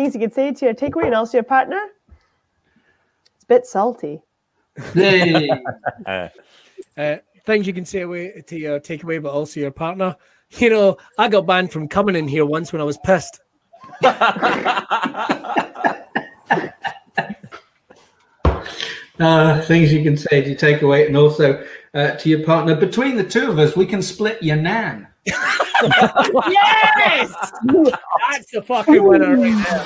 things you can say to your takeaway and also your partner. It's a bit salty. Hey. Things you can say away to your takeaway, but also your partner. You know, I got banned from coming in here once when I was pissed. Things you can say to your takeaway and also to your partner. Between the two of us, we can split your nan. Yes! That's the fucking winner right there.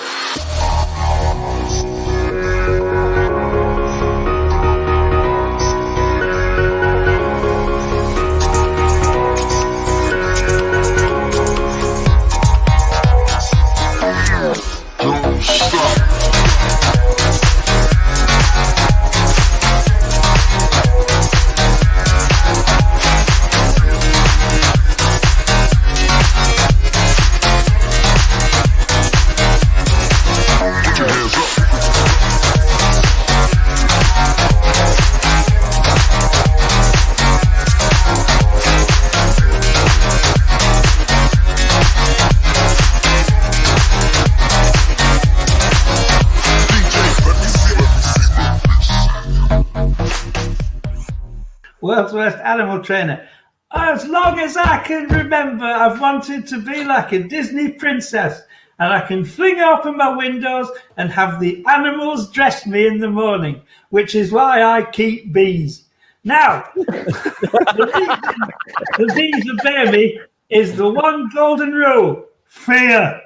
World's worst animal trainer. As long as I can remember, I've wanted to be like a Disney princess, and I can fling open my windows and have the animals dress me in the morning, which is why I keep bees. Now, the bees obey me is the one golden rule: fear.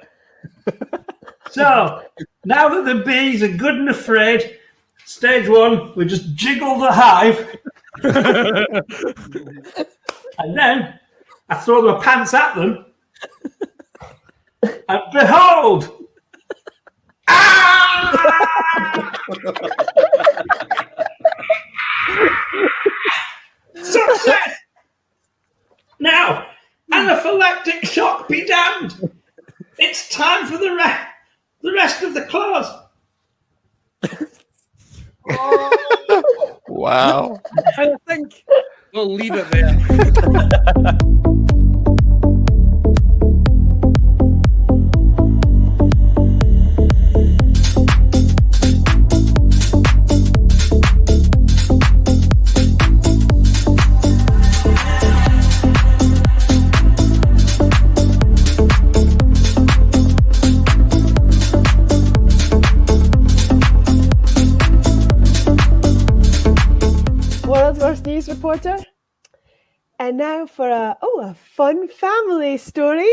So, now that the bees are good and afraid, stage one, we just jiggle the hive. And then I throw my pants at them, and behold, success! Now, anaphylactic shock be damned. It's time for the rest of the clause. Wow. I think we'll leave it there. Worst news reporter. And now for a fun family story.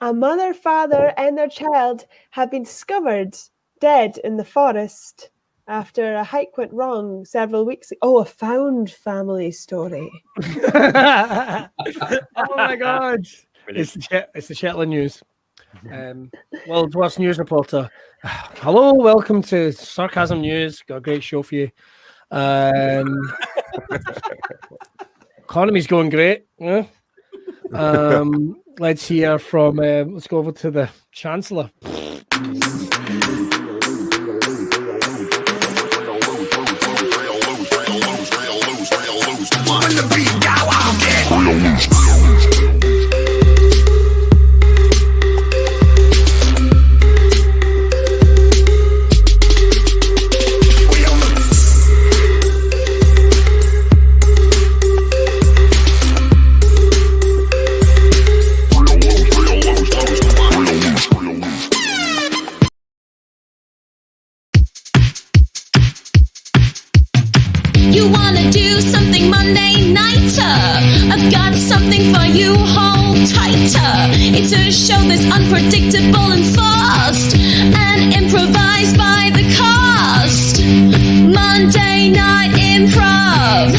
A mother, father, and their child have been discovered dead in the forest after a hike went wrong several weeks ago. Oh, a found family story. Oh my God! It's the Shetland News. World's worst news reporter. Hello, welcome to Sarcasm News. Got a great show for you. Economy's going great. Yeah. Let's hear from. Let's go over to the Chancellor. Monday nighter, I've got something for you, hold tighter. It's a show that's unpredictable and fast and improvised by the cast. Monday night improv,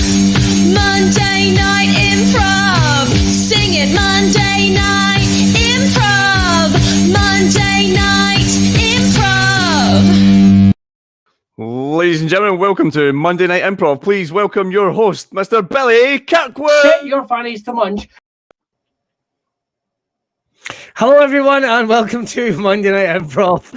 Monday night improv, sing it. Monday night improv, Monday night improv. Ladies and gentlemen, welcome to Monday Night Improv. Please welcome your host, Mr. Billy Kirkwood. Get your fannies to munch. Hello, everyone, and welcome to Monday Night Improv.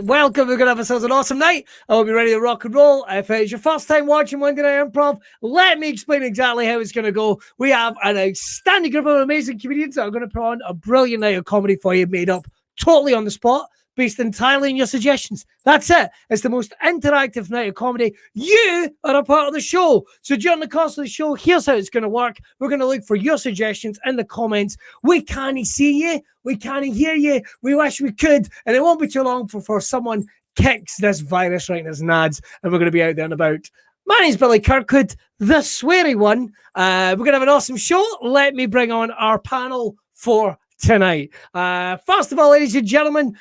Welcome. We're going to have ourselves an awesome night. I hope you're ready to rock and roll. If it's your first time watching Monday Night Improv, let me explain exactly how it's going to go. We have an outstanding group of amazing comedians that are going to put on a brilliant night of comedy for you, made up totally on the spot, based entirely on your suggestions. That's it. It's the most interactive night of comedy. You are a part of the show. So during the course of the show, here's how it's going to work. We're going to look for your suggestions in the comments. We can't see you. We can't hear you. We wish we could. And it won't be too long before someone kicks this virus right in his nads, and we're going to be out there and about. My name's Billy Kirkwood, the sweary one. We're going to have an awesome show. Let me bring on our panel for tonight. First of all, ladies and gentlemen,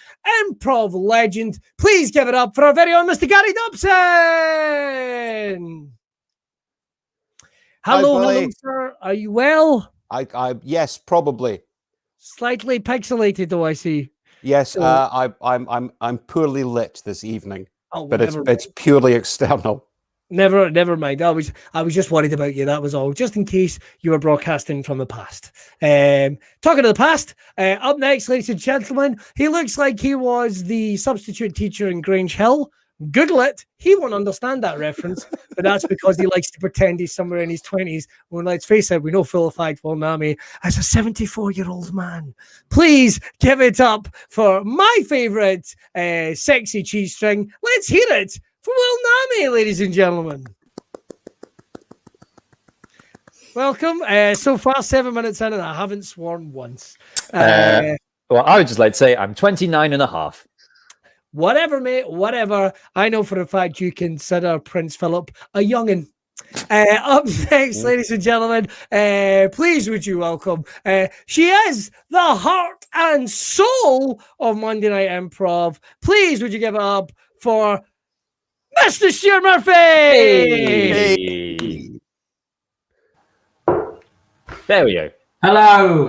improv legend, please give it up for our very own Mr. Gary Dobson. Hello, sir. Are you well? I yes, probably. Slightly pixelated, though, I see. Yes, So- I'm poorly lit this evening, Oh, but whatever. it's purely external. Never mind. I was just worried about you. That was all. Just in case you were broadcasting from the past. Talking to the past. Up next, ladies and gentlemen, he looks like he was the substitute teacher in Grange Hill. Google it. He won't understand that reference, but that's because he likes to pretend he's somewhere in his 20s. When, let's face it, we know full of fact, well, Naameh, as a 74-year-old man. Please give it up for my favourite sexy cheese string. Let's hear it for Will Naameh, ladies and gentlemen. Welcome. So far, 7 minutes in, and I haven't sworn once. Well, I would just like to say I'm 29 and a half. Whatever, mate, whatever. I know for a fact you consider Prince Philip a youngin'. Up next, ladies and gentlemen, please would you welcome. She is the heart and soul of Monday Night Improv. Please would you give it up for Mr. Stuart Murphy. Hey. There we go. Hello,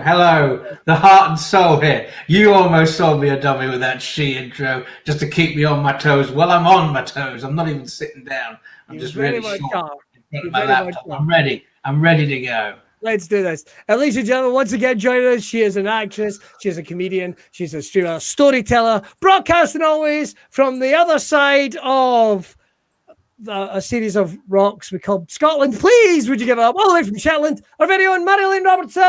the heart and soul here. You almost sold me a dummy with that she intro just to keep me on my toes. Well, I'm on my toes. I'm not even sitting down. I'm just really short in front of my laptop. I'm ready to go. Let's do this. Ladies and gentlemen, once again, joining us, she is an actress, she's a comedian, she's a streamer, storyteller, broadcasting always from the other side of a series of rocks we call Scotland. Please, would you give it up all the way from Shetland, our very own Marjolein Robertson.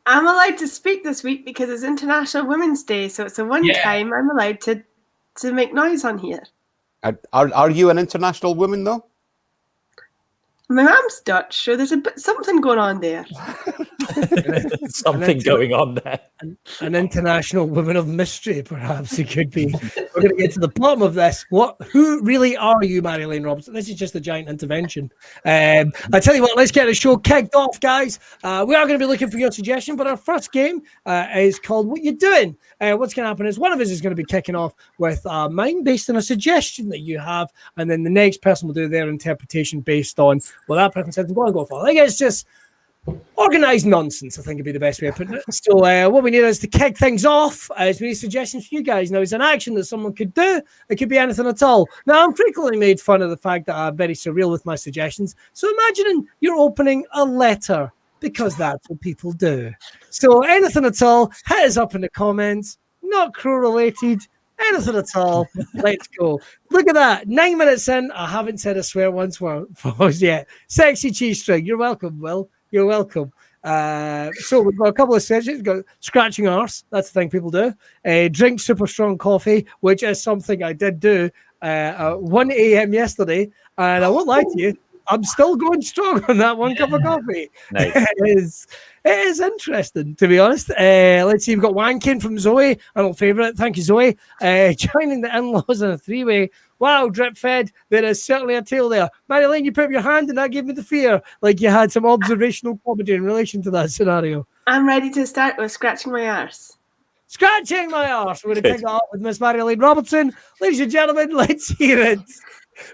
I'm allowed to speak this week because it's International Women's Day, so it's the one time I'm allowed to make noise on here. Are you an international woman though? My mum's Dutch, so there's something going on there. Something going on there. An international woman of mystery, perhaps it could be. We're going to get to the bottom of this. Who really are you, Marjolein Robertson? This is just a giant intervention. I tell you what, let's get the show kicked off, guys. We are going to be looking for your suggestion, but our first game is called What You Doing? What's going to happen is one of us is going to be kicking off with mine based on a suggestion that you have, and then the next person will do their interpretation based on what that person said. Go for. I think it's just organised nonsense, I think would be the best way of putting it. So what we need is to kick things off is we need suggestions for you guys. Now, it's an action that someone could do. It could be anything at all. Now, I'm frequently made fun of the fact that I'm very surreal with my suggestions. So imagining you're opening a letter, because that's what people do. So anything at all, hit us up in the comments. Not crew related. Anything at all. Let's go. Look at that. 9 minutes in. I haven't said a swear once for us yet. Sexy cheese string. You're welcome, Will. You're welcome. So we've got a couple of suggestions. We've got scratching arse. That's the thing people do. Drink super strong coffee, which is something I did do at 1 a.m. yesterday. And I won't lie to you, I'm still going strong on that one cup of coffee. Nice. It is interesting, to be honest. Let's see, we've got Wanking from Zoe, an old favourite. Thank you, Zoe. Joining the in-laws in a three-way. Wow, drip fed. There is certainly a tail there. Marjolein, you put up your hand and that gave me the fear, like you had some observational comedy in relation to that scenario. I'm ready to start with scratching my arse. Scratching my arse. We're going to kick it off with Miss Marjolein Robertson. Ladies and gentlemen, let's hear it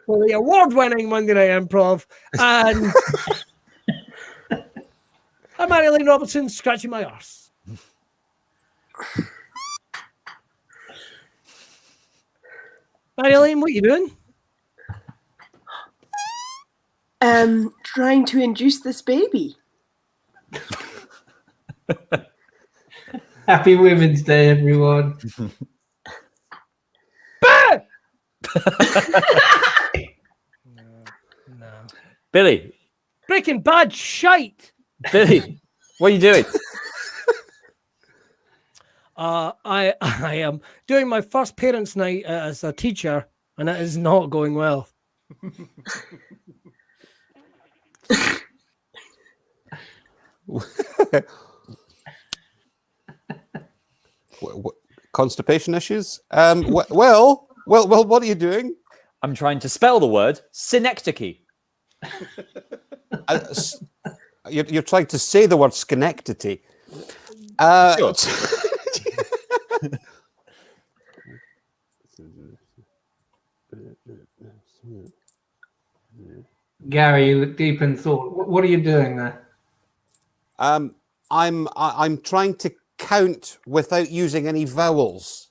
for the award-winning Monday Night Improv. And I'm Marjolein Robertson, scratching my arse. Marjolein, what are you doing? Trying to induce this baby. Happy Women's Day, everyone. No. Billy, Breaking Bad shite. Billy, what are you doing? I am doing my first parents' night as a teacher, and it is not going well. Constipation issues? Well, what are you doing? I'm trying to spell the word synecdoche. You're trying to say the word Schenectady. Sure. Gary, you look deep in thought. What are you doing there? I'm trying to count without using any vowels.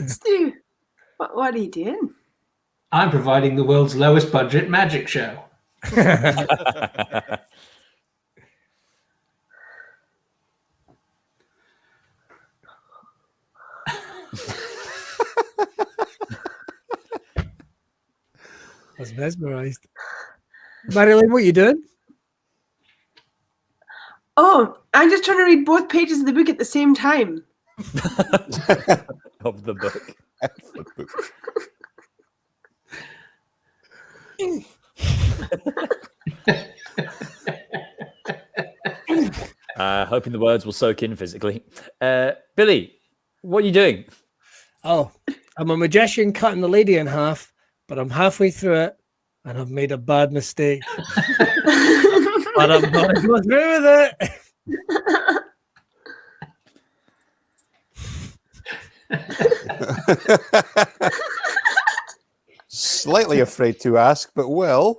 Stu, what are you doing? I'm providing the world's lowest budget magic show. I was mesmerized. Marjolein, what are you doing? Oh, I'm just trying to read both pages of the book at the same time. Of the book. Hoping the words will soak in physically. Billy, what are you doing? Oh, I'm a magician cutting the lady in half, but I'm halfway through it and I've made a bad mistake. But I'm going to go through with it. Slightly afraid to ask, but well,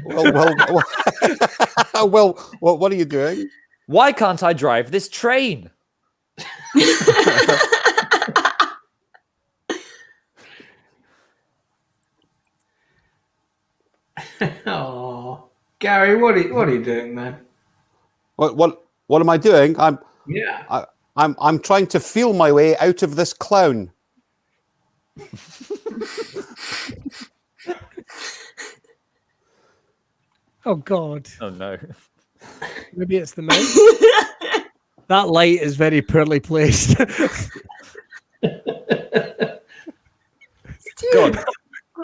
what are you doing? Why can't I drive this train? Oh, Gary, what are you doing, man? What am I doing? Yeah. I'm trying to feel my way out of this clown. Oh, God. Oh, no. Maybe it's the mouse. That light is very poorly placed. God,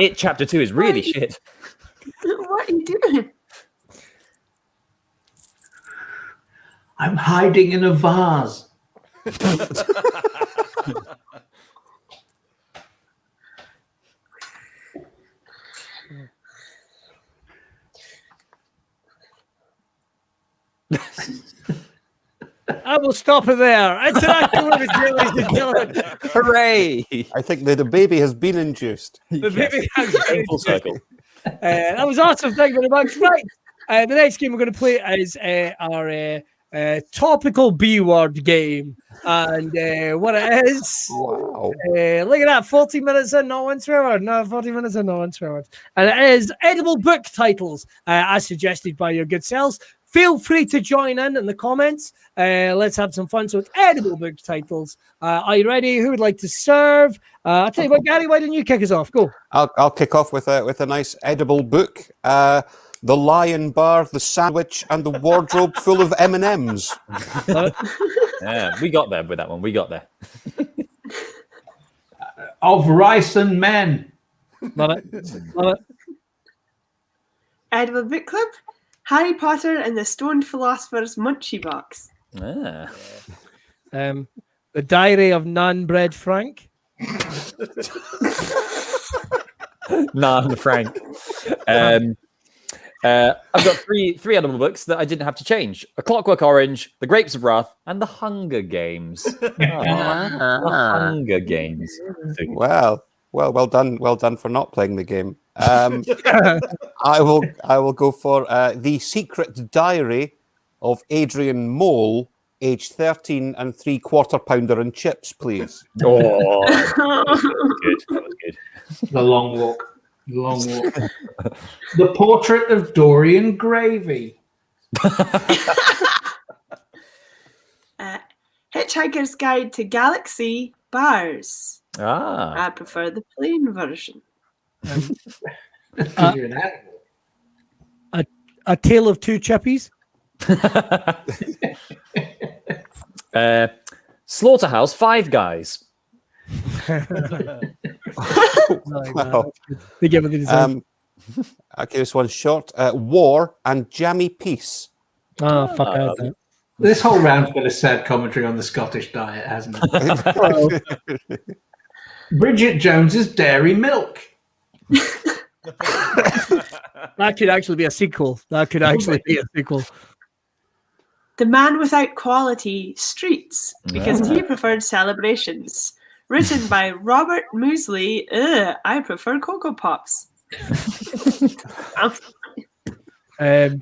It Chapter 2 is really shit. What are you doing? I'm hiding in a vase. I will stop it there. Interacting with the ladies and gentlemen. Hooray! I think that the baby has been induced. The baby has been Full circle. that was awesome. Thank you very much. Right. The next game we're going to play is our topical B word game. And what it is, Wow. look at that, 40 minutes in, not one swear word. No, 40 minutes in, not one swear word. And it is edible book titles, as suggested by your good selves. Feel free to join in the comments. Let's have some fun. So it's edible book titles. Are you ready? Who would like to serve? I'll tell you what, Gary, why don't you kick us off? Go. I'll kick off with a nice edible book. The Lion Bar, the Sandwich, and the Wardrobe Full of M&Ms. Yeah, we got there with that one. We got there. Of Rice and Men. Love it. Love it. Edible Book Club, Harry Potter and the Stoned Philosopher's Munchie Box. Ah. The Diary of Non-Bred Frank. Nah, Frank. I've got three edible books that I didn't have to change: A Clockwork Orange, The Grapes of Wrath, and The Hunger Games. The Hunger Games. Well done for not playing the game. I will go for The Secret Diary of Adrian Mole, age 13 and 3/4 pounder and chips, please. Oh, that was good. That was good. The Long Walk. The Long Walk. The Portrait of Dorian Gravy. Hitchhiker's Guide to Galaxy Bars. Ah. I prefer the plain version. Because you're an animal. A Tale of Two Chippies. Slaughterhouse, Five Guys. Wow. They give it the design. Okay, this one's short. War and Jammy Peace. Oh, fuck out that. This whole round's been a sad commentary on the Scottish diet, hasn't it? Bridget Jones's Dairy Milk. That could actually be a sequel. The Man Without Quality, Streets, because he preferred Celebrations. Written by Robert Muesli. I prefer Cocoa Pops. The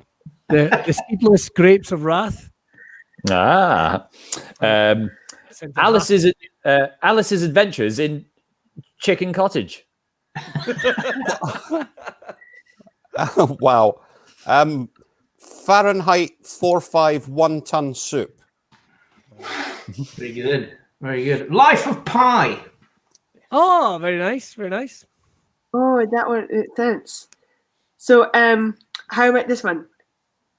Seedless Grapes of Wrath. Alice's Adventures in Chicken Cottage. Wow. Fahrenheit 451 1-ton soup. Very good. Very good. Life of Pi. Oh, very nice. Very nice. Oh, that one, it sounds. So, how about this one?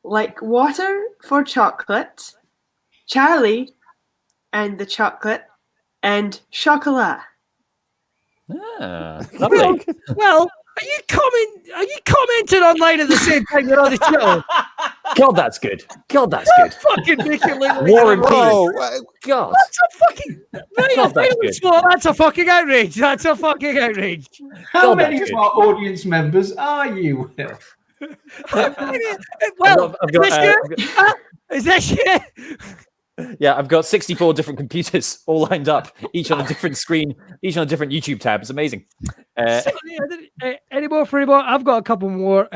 Like Water for Chocolate, Charlie and the Chocolate, and Chocolat. Lovely. Well, are you commenting online at the same time you're on the show? God, that's good. Fucking make it look like War and Peace. Oh, God. That's a fucking God, that's good. That's a fucking outrage. That's a fucking outrage. How God, many that's of good. our audience members are you, Will? Well, I've got, is this shit? yeah, I've got 64 different computers all lined up, each on a different screen, each on a different YouTube tab. It's amazing. Any more for anybody? I've got a couple more.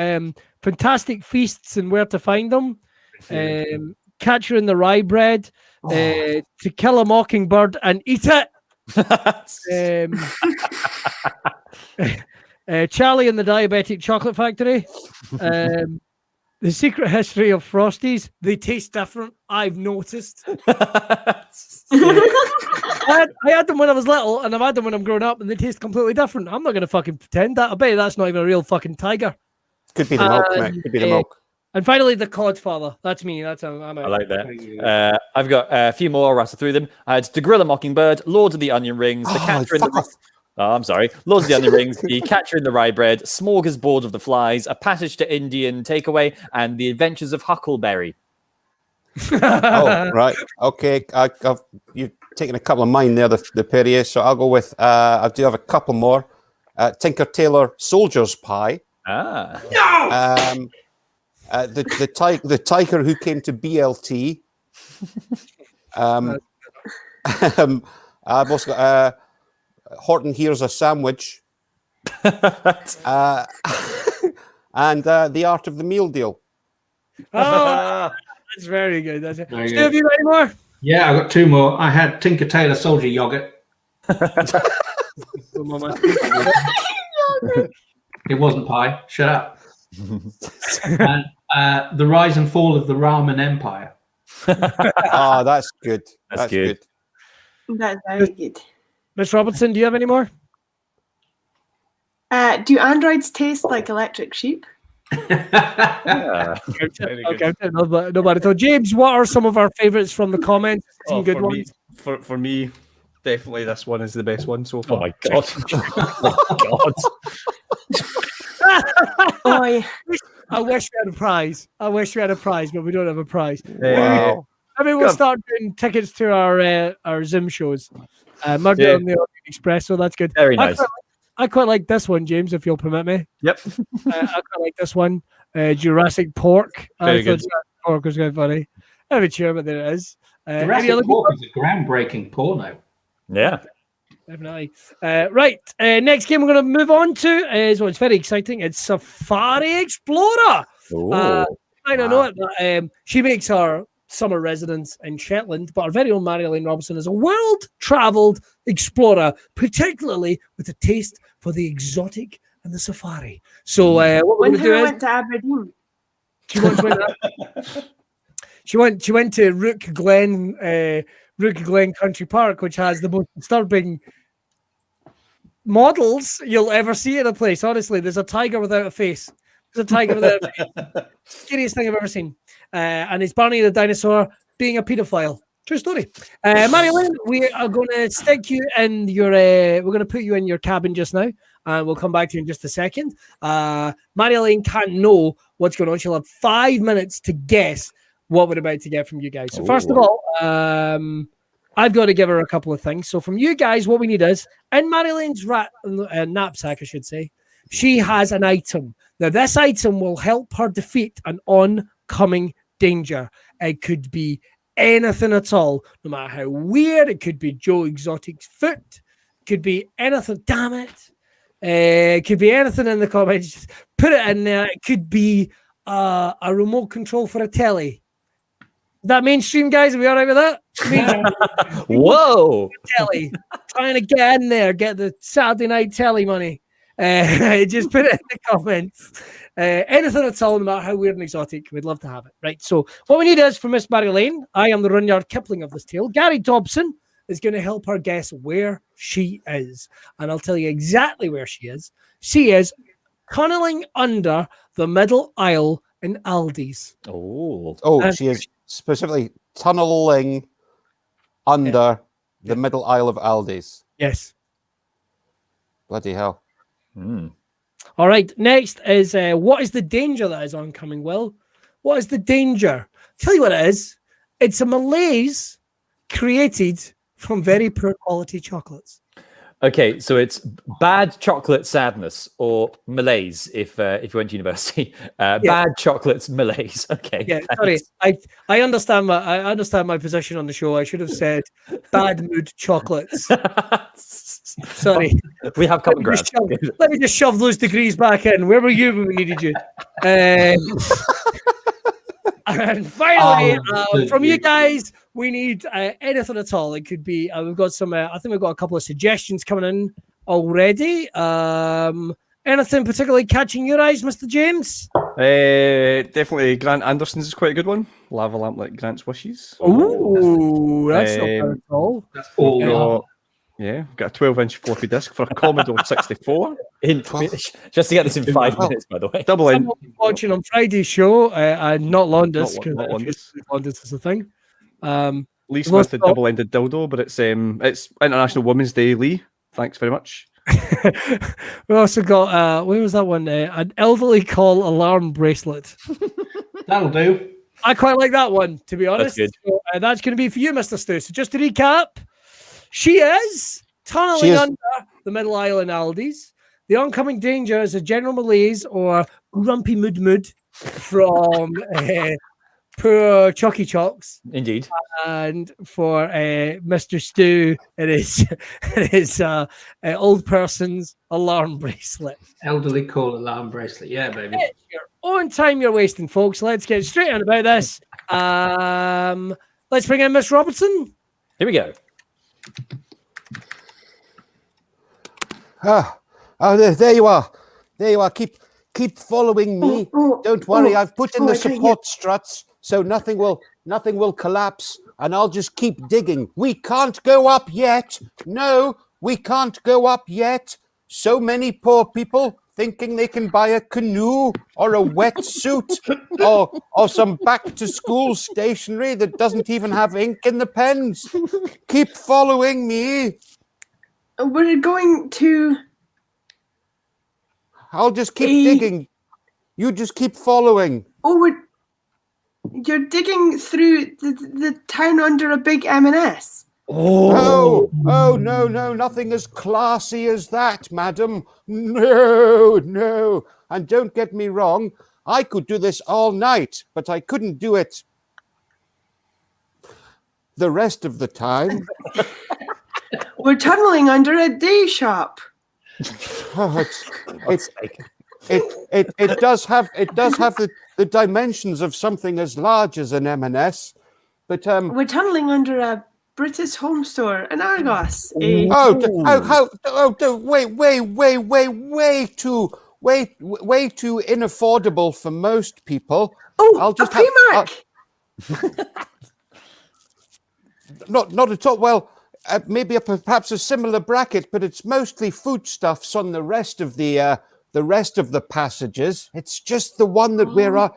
Fantastic Feasts and Where to Find Them. Catcher in the Rye Bread. To Kill a Mockingbird and Eat It. Charlie and the Diabetic Chocolate Factory. The Secret History of Frosties. They taste different. I've noticed. I had them when I was little, and I've had them when I'm grown up, and they taste completely different. I'm not going to fucking pretend that. I bet you that's not even a real fucking tiger. could be the milk, mate. Could be the milk. And finally, the Codfather. That's me. I'm out. I like that. I've got a few more. I'll rattle through them. I had To Grill a Mockingbird, Lord of the Onion Rings, The Catcher in the... Oh, I'm sorry. Lord of the Onion Rings, The Catcher in the Rye Bread, Smorgasbord of the Flies, A Passage to Indian Takeaway, and The Adventures of Huckleberry. Oh, right. Okay. You've taken a couple of mine there, the Perrier. So I'll go with, I do have a couple more. Tinker Tailor Soldier's Pie. No! The Tiger Who Came to BLT. I've also got Horton Here's a Sandwich. And The Art of the Meal Deal. Oh, that's very good. That's it. Very Stu, good. have you got any more? Yeah, I got two more. I had Tinker Tailor Soldier Yogurt. It wasn't pie. Shut up. And The Rise and Fall of the Ramen Empire. Ah, that's good. That's good. That's very good. Miss Robertson, do you have any more? Do androids taste like electric sheep? Okay, nobody told. James, what are some of our favourites from the comments? Some good ones. For me, definitely this one is the best one so far. Oh my God. Oh Oh, yeah. I wish we had a prize. But we don't have a prize. Wow. I mean, we'll start doing tickets to our Zoom shows. Margaret on the Orient Express, so that's good. Very nice. I quite like this one, James, if you'll permit me. Yep. I quite like this one. Jurassic Pork. Very I thought good. Jurassic Pork was quite funny. I'm not sure, but there it is. Jurassic Pork is a groundbreaking porno. Yeah. Definitely. Right. Next game we're going to move on to is it's very exciting. It's Safari Explorer. I don't know it, but she makes her summer residence in Shetland, but our very own Marjolein Robertson is a world-travelled explorer, particularly with a taste for the exotic and the safari. So what we're When going to do I is went to Aberdeen. she once went she went to Rook Glen Country Park, which has the most disturbing models you'll ever see in a place. Honestly, there's a tiger without a face. There's a tiger without a face. Scariest thing I've ever seen. And it's Barney the dinosaur being a paedophile. True story. Marjolein, we are going to stick you in your. We're going to put you in your cabin just now, and we'll come back to you in just a second. Marjolein can't know what's going on. She'll have 5 minutes to guess what we're about to get from you guys. So first of all, I've got to give her a couple of things. So from you guys, what we need is in Marjoleин's knapsack, I should say, she has an item. Now this item will help her defeat an oncoming danger. It could be anything at all, no matter how weird. It could be Joe Exotic's foot. It could be anything. Damn it! It could be anything in the comments. Just put it in there. It could be a remote control for a telly. Is that mainstream, guys? Are we all right with that? Whoa! Telly, trying to get in there, get the Saturday night telly money. Just put it in the comments. Anything at all, no matter how weird and exotic, we'd love to have it. Right. So what we need is for Miss Marjolein, I am the Rudyard Kipling of this tale. Gary Dobson is going to help her guess where she is, and I'll tell you exactly where she is. She is tunneling under the middle aisle in Aldi's. She is specifically tunneling under the middle aisle of Aldi's. Yes. Bloody hell. All right. Next is what is the danger that is oncoming? Will, what is the danger? Tell you what it is. It's a malaise created from very poor quality chocolates. Okay, so it's bad chocolate sadness or malaise if you went to university. Bad chocolates malaise. Okay. Yeah, sorry. I understand my position on the show. I should have said bad mood chocolates. Sorry. We have common ground. Let me just shove those degrees back in. Where were you when we needed you? And finally, from you guys, we need anything at all. It could be, we've got some, I think we've got a couple of suggestions coming in already. Anything particularly catching your eyes, Mr. James? Definitely Grant Anderson's is quite a good one. Lava lamp like Grant's wishes. Oh, that's not bad at all. That's all. Yeah, got a 12-inch floppy disk for a Commodore 64. Just to get this in 5 minutes, by the way. Double in. Watching on Friday's show, and not Londis, because Londis is a thing. Lee Smith, a double-ended dildo, but it's International Women's Day, Lee. Thanks very much. We also got, where was that one? An elderly call alarm bracelet. That'll do. I quite like that one, to be honest. That's good. So, that's going to be for you, Mr. Stu. So just to recap, she is tunneling under the middle aisle in Aldi's. The oncoming danger is a general malaise or grumpy mood from poor Chocky Chocks. Indeed. And for Mr. Stu, it is old person's alarm bracelet. Elderly call alarm bracelet. Yeah, baby. It's your own time you're wasting, folks. Let's get straight on about this. Let's bring in Miss Robertson. Here we go. There you are. There you are. Keep following me. Don't worry. I've put in the support struts, so nothing will collapse, and I'll just keep digging. We can't go up yet. No, we can't go up yet. So many poor people thinking they can buy a canoe or a wetsuit or some back-to-school stationery that doesn't even have ink in the pens. Keep following me. We're going to... I'll just keep digging. You just keep following. You're digging through the town under a big M&S. Oh, no, nothing as classy as that, madam. No. And don't get me wrong, I could do this all night, but I couldn't do it the rest of the time. We're tunneling under a day shop. It does have the dimensions of something as large as an M&S, but we're tunneling under a British home store in Argos. Way too inaffordable for most people. I'll just Primark. Not at all. Well, maybe perhaps a similar bracket, but it's mostly foodstuffs on the rest of the passages. It's just the one that we're.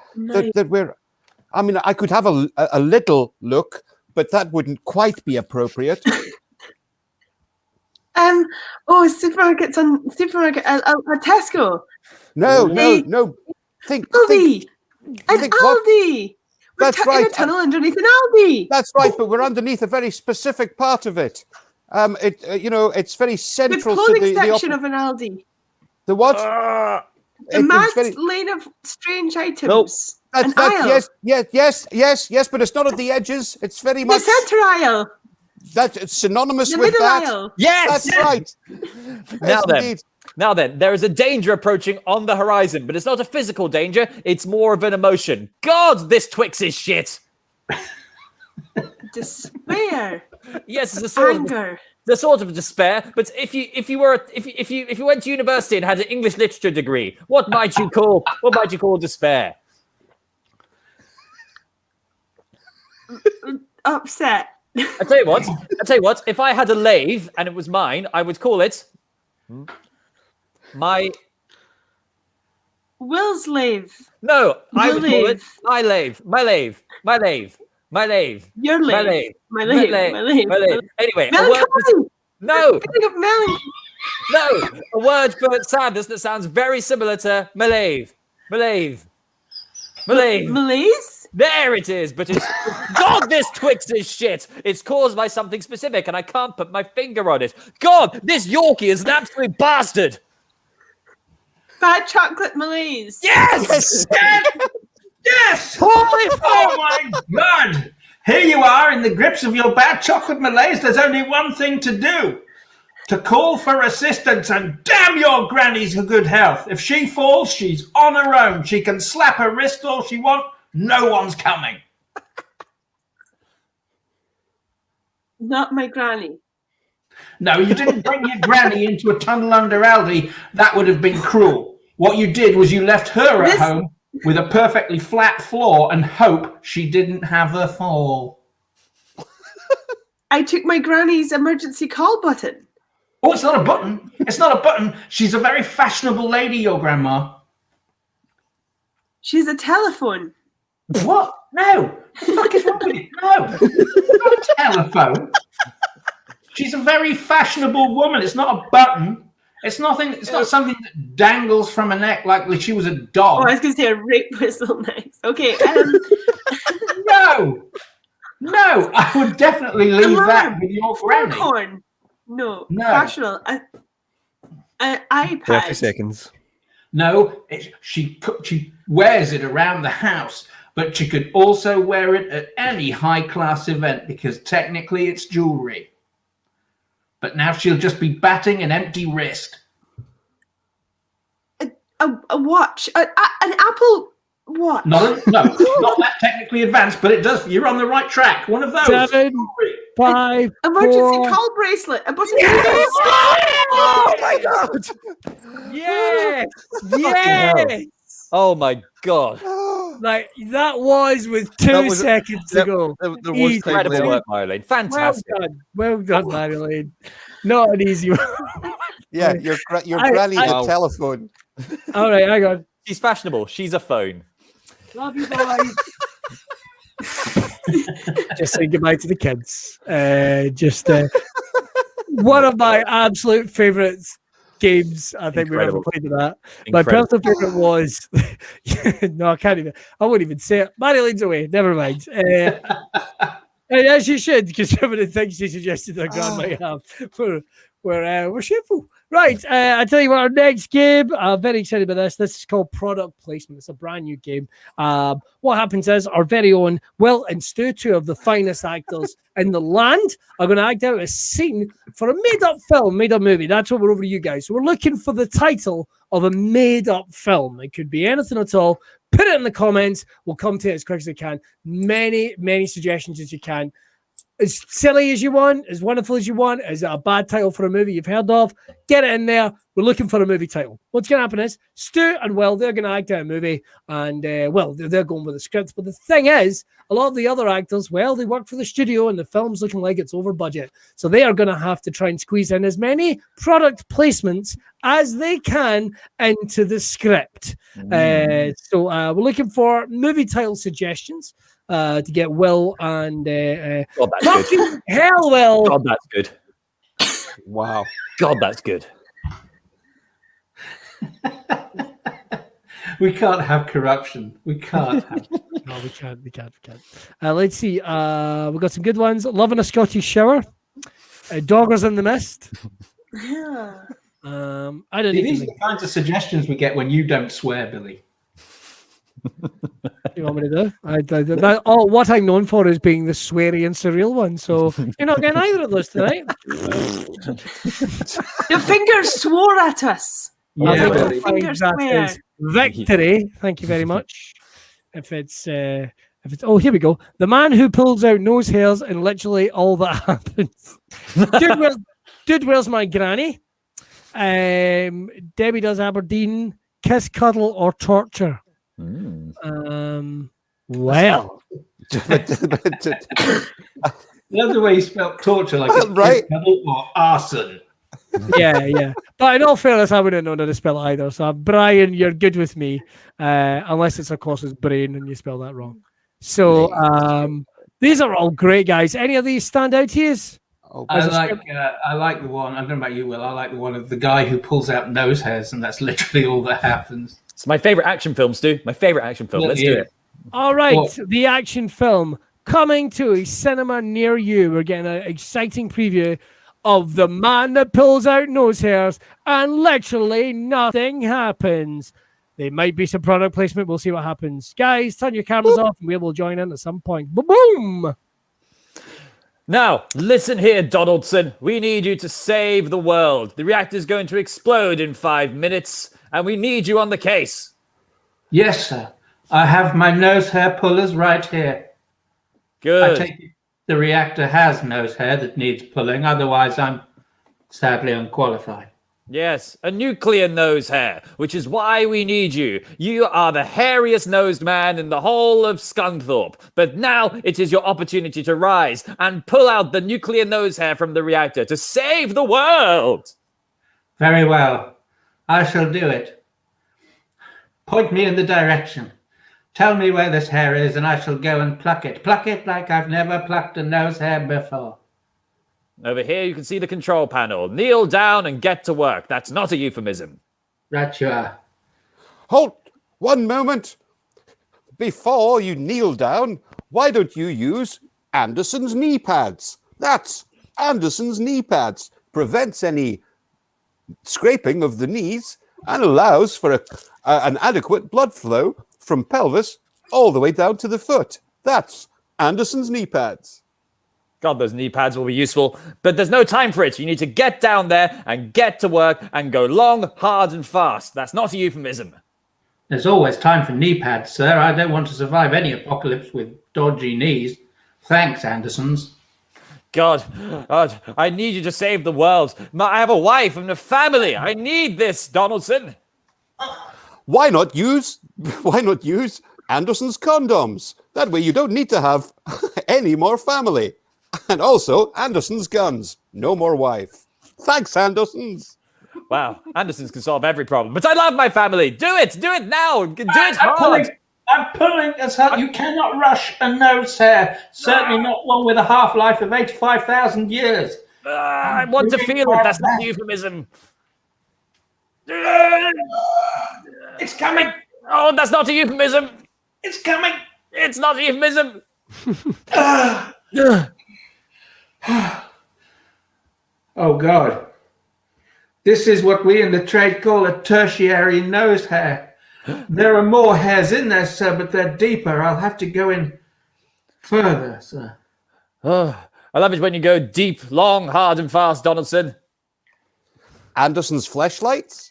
I mean, I could have a little look, but that wouldn't quite be appropriate. Supermarket, a Tesco. No. Think Aldi. Think Aldi. That's right. In a tunnel underneath an Aldi. That's right, but we're underneath a very specific part of it. It's very central the to clothing the section of an Aldi. The what? The masked lane of strange items. Nope. Aisle. Yes, but it's not at the edges. It's very much the centre aisle. It's synonymous the with that. Aisle. Yes, that's right. Now then, there is a danger approaching on the horizon, but it's not a physical danger. It's more of an emotion. God, this Twix is shit. Despair. Yes, it's a sort anger. Of the sort of despair. But if you went to university and had an English literature degree, what might you call despair? Upset. I tell you what. If I had a lathe and it was mine, I would call it my Will's lathe. No, I would call it my lathe. My lathe. Your lathe. My lathe. Anyway, No, a word for sadness that sounds very similar to Malaise. There it is, but it's God, this Twix is shit. It's caused by something specific, and I can't put my finger on it. God, this Yorkie is an absolute bastard. Bad chocolate malaise. Yes! Yes! Oh my God! Here you are in the grips of your bad chocolate malaise. There's only one thing to do. To call for assistance, and damn your granny's good health. If she falls, she's on her own. She can slap her wrist all she wants. No one's coming. Not my granny. No, you didn't bring your granny into a tunnel under Aldi. That would have been cruel. What you did was you left her at home with a perfectly flat floor and hope she didn't have a fall. I took my granny's emergency call button. Oh, it's not a button. It's not a button. She's a very fashionable lady, your grandma. She's a telephone. What? No. What the fuck is wrong with you? No. It's not a telephone. She's a very fashionable woman. It's not a button. It's nothing. It's not something that dangles from a neck like she was a dog. Oh, I was going to say a rape whistle next. Okay. No. I would definitely leave that with your granny. Corn. No. Fashionable. An iPad. 30 seconds. No, she wears it around the house, but she could also wear it at any high-class event because technically it's jewelry. But now she'll just be batting an empty wrist. A watch. An Apple Watch. Not that technically advanced, but it does. You're on the right track. One of those. 7, 5, emergency call bracelet. Oh my God! Yes! Yes! Oh my God! Like that was with 2 seconds to go. There was incredible work, Marjolein. Fantastic. Well done, Marjolein. Not an easy one. Yeah, your granny's a telephone. All right, hang on. She's fashionable. She's a phone. Love you, boys. Just saying goodbye to the kids. One of my absolute favourite games. I think we've ever played of that. My personal favourite was no, I can't even. I won't even say it. Marjolein away. Never mind. As you should, because some of the things you suggested that God might have were shameful. Right, I tell you what, our next game, I'm very excited about this. This is called Product Placement. It's a brand new game. What happens is our very own Will and Stu, two of the finest actors in the land, are going to act out a scene for a made-up film, made-up movie. That's what we're over to you guys. So we're looking for the title of a made-up film. It could be anything at all. Put it in the comments. We'll come to it as quick as we can. Many suggestions as you can. as silly as you want, as wonderful as you want. Is it a bad title for a movie you've heard of? Get it in there. We're looking for a movie title. What's going to happen is Stu and Will, they're going to act out a movie, and they're going with the script. But the thing is, a lot of the other actors, well, they work for the studio, and the film's looking like it's over budget, so they are going to have to try and squeeze in as many product placements as they can into the script. So we're looking for movie title suggestions to get Will and God, that's good. hell, Will. God, that's good. Wow. God, that's good. We can't have corruption. We can't have. No, we can't. Let's see. We've got some good ones. Loving a Scottish shower. Doggers in the mist. Yeah. I don't These even are the kinds of suggestions we get when you don't swear, Billy. you want me to do? What I'm known for is being the sweary and surreal one. So you're not getting either of those tonight. Your fingers swore at us. I Yeah, think Billy. you'll find that is victory. Thank you very much. If it's oh, here we go. The man who pulls out nose hairs and literally all that happens. Dude, where's my granny? Debbie does Aberdeen. Kiss, cuddle, or torture. Well, The other way you spelled torture, like it's Right. double or arson. yeah. But in all fairness, I wouldn't know how to spell it either. So, Brian, you're good with me, unless it's, of course, his brain and you spell that wrong. So, these are all great, guys. Any of these stand out to you? I like the one. I don't know about you, Will. I like the one of the guy who pulls out nose hairs, and that's literally all that happens. It's my favorite action film, Stu. My favorite action film. Let's do it. All right, What? the action film coming to a cinema near you. We're getting an exciting preview of the man that pulls out nose hairs and literally nothing happens. There might be some product placement. We'll see what happens. Guys, turn your cameras off and we will join in at some point. Boom! Now, listen here, Donaldson. We need you to save the world. The reactor's going to explode in 5 minutes, and we need you on the case. Yes, sir. I have my nose hair pullers right here. Good. I take it the reactor has nose hair that needs pulling. Otherwise, I'm sadly unqualified. Yes, a nuclear nose hair, which is why we need you. You are the hairiest nosed man in the whole of Scunthorpe. But now it is your opportunity to rise and pull out the nuclear nose hair from the reactor to save the world. Very well. I shall do it. Point me in the direction. Tell me where this hair is, and I shall go and pluck it. Pluck it like I've never plucked a nose hair before. Over here, you can see the control panel. Kneel down and get to work. That's not a euphemism. Right you are. Halt! 1 moment. Before you kneel down, why don't you use Anderson's knee pads? That's Anderson's knee pads. Prevents any scraping of the knees and allows for an adequate blood flow from pelvis all the way down to the foot. That's Anderson's knee pads. God, those knee pads will be useful, but there's no time for it. You need to get down there and get to work and go long, hard, and fast. That's not a euphemism. There's always time for knee pads, sir. I don't want to survive any apocalypse with dodgy knees. Thanks, Andersons. God, I need you to save the world. I have a wife and a family. I need this, Donaldson. Why not use Anderson's condoms? That way you don't need to have any more family. And also Anderson's guns. No more wife. Thanks, Andersons. Wow, Andersons can solve every problem. But I love my family. Do it now. Do it hard. I'm pulling as hard. You cannot rush a nose hair. Certainly not one with a half-life of 85,000 years. I want to feel it. That's not a euphemism. It's coming. Oh, that's not a euphemism. It's coming. It's not a euphemism. Oh, God. This is what we in the trade call a tertiary nose hair. There are more hairs in there, sir, but they're deeper. I'll have to go in further, sir. Oh, I love it when you go deep, long, hard, and fast, Donaldson. Anderson's fleshlights?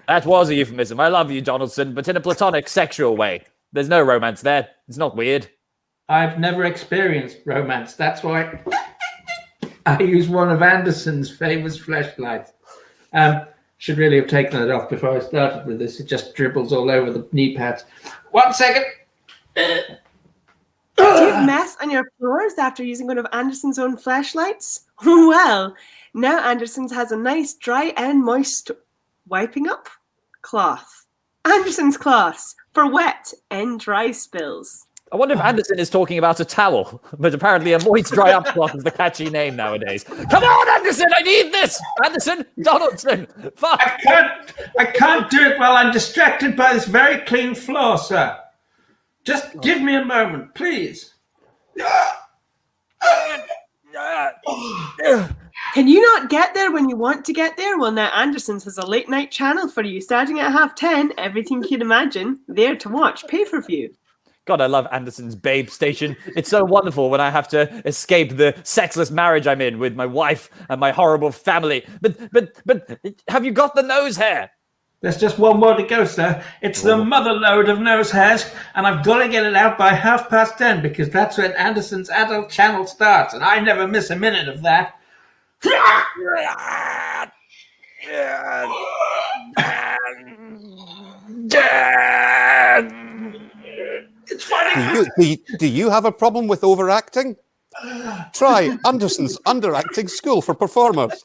That was a euphemism. I love you, Donaldson, but in a platonic, sexual way. There's no romance there. It's not weird. I've never experienced romance. That's why I use one of Anderson's famous fleshlights. Should really have taken it off before I started with this. It just dribbles all over the knee pads. 1 second. Do you have mess on your floors after using one of Anderson's own flashlights? Well, now Anderson's has a nice dry and moist wiping up cloth. Anderson's cloths for wet and dry spills. I wonder if Anderson is talking about a towel, but apparently a moist dry up cloth is the catchy name nowadays. Come on, Anderson, I need this! Anderson, Donaldson, fuck! I can't do it while I'm distracted by this very clean floor, sir. Just give me a moment, please. Can you not get there when you want to get there? Well, now Anderson's has a late night channel for you, starting at 10:30. Everything you can imagine, there to watch, pay-per-view. God, I love Anderson's Babe Station. It's so wonderful when I have to escape the sexless marriage I'm in with my wife and my horrible family. But have you got the nose hair? There's just one more to go, sir. It's the mother load of nose hairs, and I've got to get it out by 10:30 because that's when Anderson's adult channel starts, and I never miss a minute of that. It's funny. Do you have a problem with overacting? Try Anderson's Underacting School for Performers.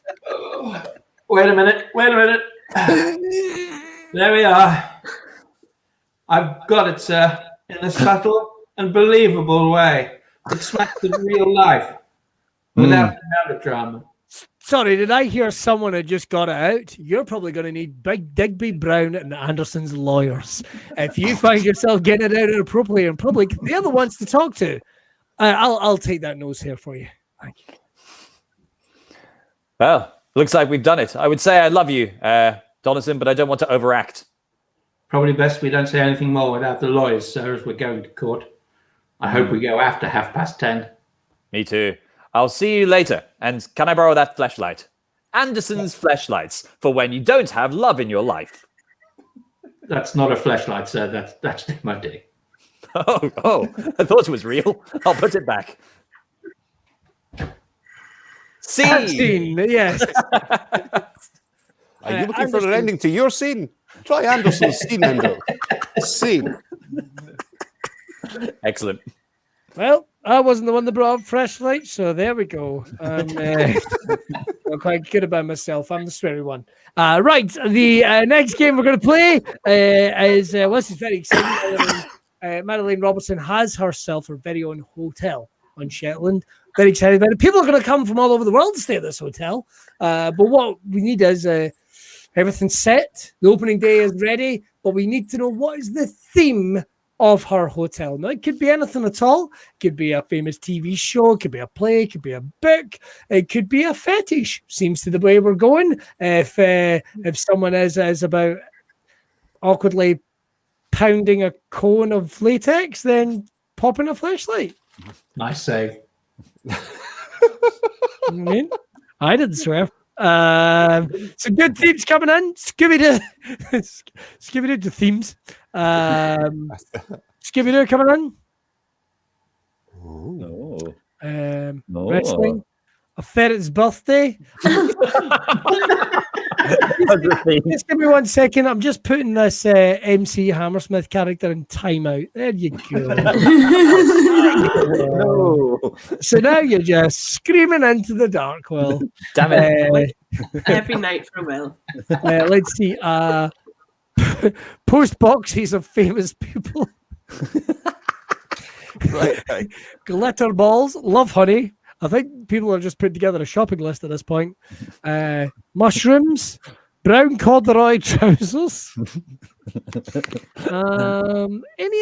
Wait a minute. There we are. I've got it, sir, in a subtle and believable way. It smacks of real life without the melodrama. Sorry, did I hear someone had just got it out? You're probably going to need Big Digby Brown and Anderson's lawyers. If you find yourself getting it out inappropriately in public, they're the ones to talk to. I'll take that nose hair for you. Thank you. Well, looks like we've done it. I would say I love you, Donaldson, but I don't want to overact. Probably best we don't say anything more without the lawyers, sir, as we're going to court. I hope we go after 10:30. Me too. I'll see you later. And can I borrow that flashlight? Anderson's flashlights for when you don't have love in your life. That's not a flashlight, sir. That's my day. Oh, I thought it was real. I'll put it back. Scene, yes. Are you looking for an ending to your scene? Try Anderson's scene ender. Scene. Excellent. Well, I wasn't the one that brought up flashlights, so there we go. I'm quite good about myself. I'm the sweary one. Right, the next game we're going to play is, this is very exciting. Marjolein Robertson has herself her very own hotel on Shetland. Very excited about it. People are going to come from all over the world to stay at this hotel. But what we need is everything's set. The opening day is ready, but we need to know what is the theme of her hotel. Now, it could be anything at all. It could be a famous TV show. It could be a play. It could be a book. It could be a fetish. Seems to the way we're going. If someone is about awkwardly pounding a cone of latex, then pop in a flashlight. Nice save. I didn't swear. Some good themes coming in. Scooby-Doo to themes. Scooby-Doo coming in. Wrestling. A ferret's birthday. Just give me 1 second. I'm just putting this MC Hammersmith character in timeout. There you go. No. So now you're just screaming into the dark, Will. Damn it. Every night for Will. Let's see. Post boxes of famous people. Right. Glitter balls. Love honey. I think people are just putting together a shopping list at this point. Mushrooms, brown corduroy trousers. Any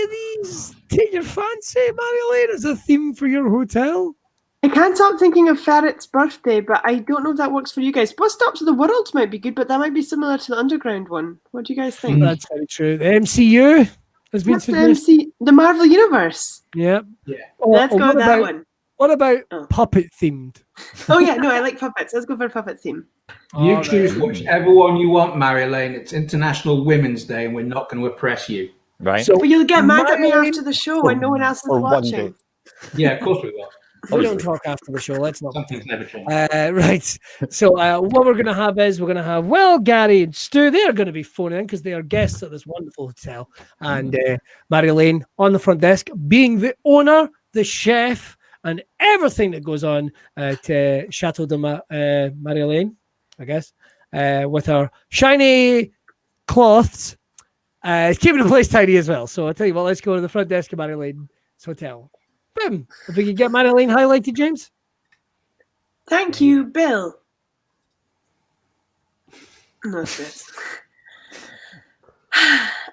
of these take your fancy, Marjolein, as a theme for your hotel? I can't stop thinking of Ferret's birthday, but I don't know if that works for you guys. Bus Stops of the World might be good, but that might be similar to the Underground one. What do you guys think? That's very true. The MCU has been the Marvel Universe. Yep. Yeah. Let's go with that one. What about puppet themed? Oh yeah, no, I like puppets. Let's go for puppet theme. You choose whichever one you want, Marjolein. It's International Women's Day, and we're not going to oppress you. Right. So but you'll get mad at me after the show when no one else is for 1 watching. day. Yeah, of course we will. We don't talk after the show. Let's not. Something's never changed. Right. So what we're going to have is Gary and Stu. They're going to be phoning in because they are guests at this wonderful hotel. And Marjolein on the front desk, being the owner, the chef, and everything that goes on at Chateau de Marjolein, I guess, with her shiny cloths. Keeping the place tidy as well. So I'll tell you what, let's go to the front desk of Marjolein's hotel. Boom. If we could get Marjolein highlighted, James. Thank you, Bill. No stress.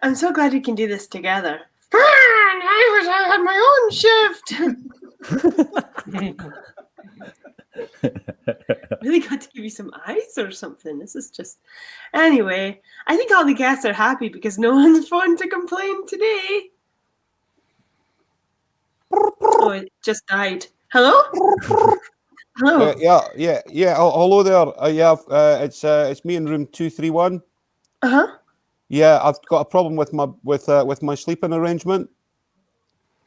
I'm so glad we can do this together. I had my own shift. Really got to give you some eyes or something. This is just... Anyway, I think all the guests are happy because no one's phoned to complain today. Oh, it just died. Hello? Hello. Yeah. Hello there. It's me in room 231. Yeah, I've got a problem with my sleeping arrangement.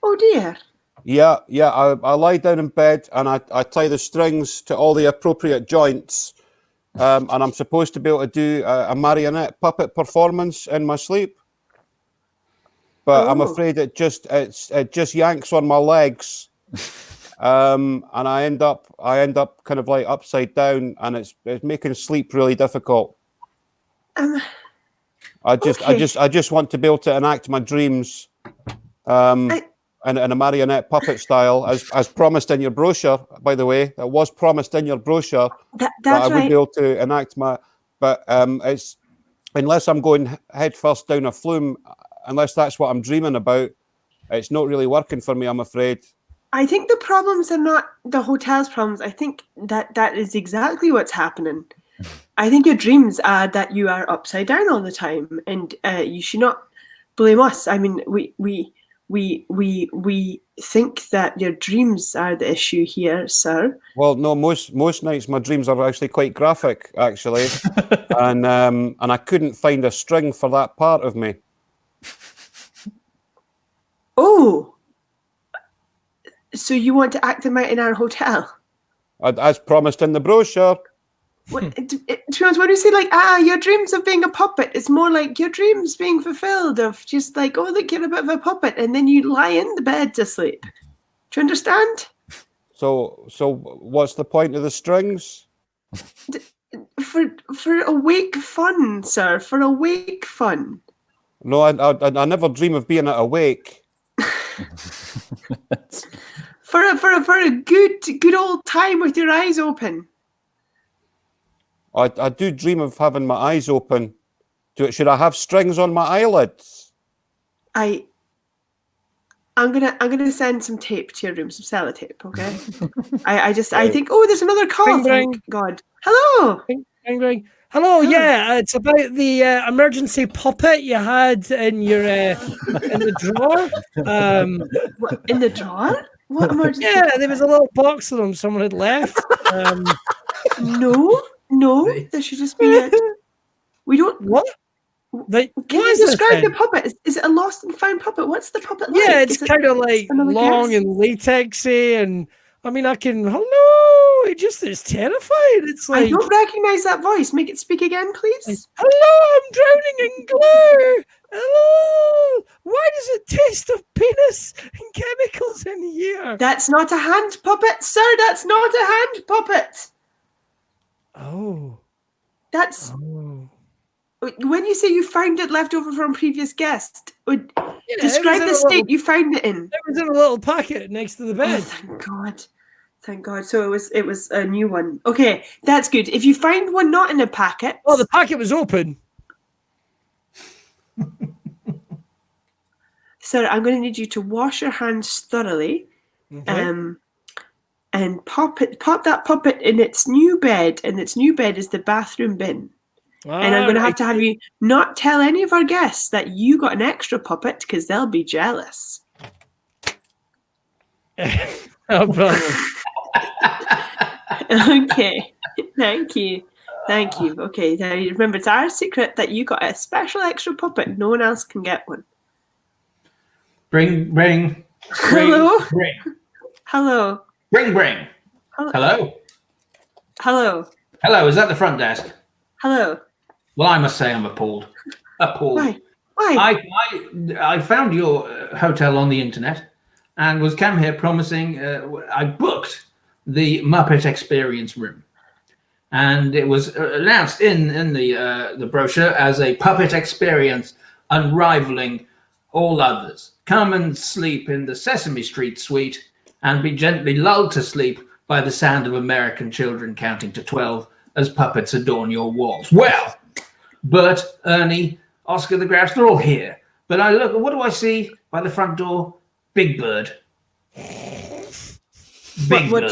Oh dear. Yeah. I lie down in bed and I tie the strings to all the appropriate joints, and I'm supposed to be able to do a marionette puppet performance in my sleep. But I'm afraid it just yanks on my legs, and I end up kind of like upside down, and it's making sleep really difficult. I just want to be able to enact my dreams, in a marionette puppet style, as promised in your brochure. By the way, it was promised in your brochure that I would be able to enact my. But it's unless I'm going head first down a flume. Unless that's what I'm dreaming about, it's not really working for me, I'm afraid. I think the problems are not the hotel's problems. I think that is exactly what's happening. I think your dreams are that you are upside down all the time, and you should not blame us. I mean, we think that your dreams are the issue here, sir. Well, no, most nights my dreams are actually quite graphic, actually, and I couldn't find a string for that part of me. Oh, so you want to act them out in our hotel? As promised in the brochure. To be honest, when you say like, your dreams of being a puppet, it's more like your dreams being fulfilled of just like, oh, look, you're a bit of a puppet, and then you lie in the bed to sleep. Do you understand? So what's the point of the strings? For awake fun, sir. For awake fun. No, I never dream of being awake. for a good old time with your eyes open. I do dream of having my eyes open. Should I have strings on my eyelids? I'm gonna send some tape to your room, some sellotape, okay? I think, oh, there's another call. Ring, thank ring. God. Hello. Ring, ring. Hello, yeah, it's about the emergency puppet you had in your in the drawer. What, in the drawer? What emergency? Yeah, there was a little box of them someone had left. No, there should just be a... We don't... What? Can you describe the puppet? Is it a lost and found puppet? What's the puppet like? Yeah, it's kind of like long and latexy, and I mean, it just is terrified. It's like, I don't recognize that voice. Make it speak again, please. Hello, I'm drowning in glue. Hello, why does it taste of penis and chemicals in here? That's not a hand puppet, sir. That's not a hand puppet. Oh. That's... Oh. When you say you found it left over from previous guests, describe the state you found it in. It was in a little packet next to the bed. Oh, thank God. So it was a new one. Okay, that's good. If you find one not in a packet... Oh, the packet was open. Sir, I'm going to need you to wash your hands thoroughly, and pop that puppet in its new bed, and its new bed is the bathroom bin. And I'm going to have you not tell any of our guests that you got an extra puppet because they'll be jealous. No problem. Okay. Thank you. Okay. Now remember, it's our secret that you got a special extra puppet. No one else can get one. Ring. Hello? Hello. Ring, ring. Hello. Hello? Hello. Hello, is that the front desk? Hello. Well, I must say I'm appalled. Appalled. Why? I found your hotel on the internet and was come here promising. I booked the Muppet Experience room, and it was announced in the brochure as a puppet experience unrivaling all others. Come and sleep in the Sesame Street suite and be gently lulled to sleep by the sound of American children counting to 12 as puppets adorn your walls. Well, Bert, Ernie, Oscar the Grouch, they're all here. But I look, what do I see by the front door? Big Bird. What's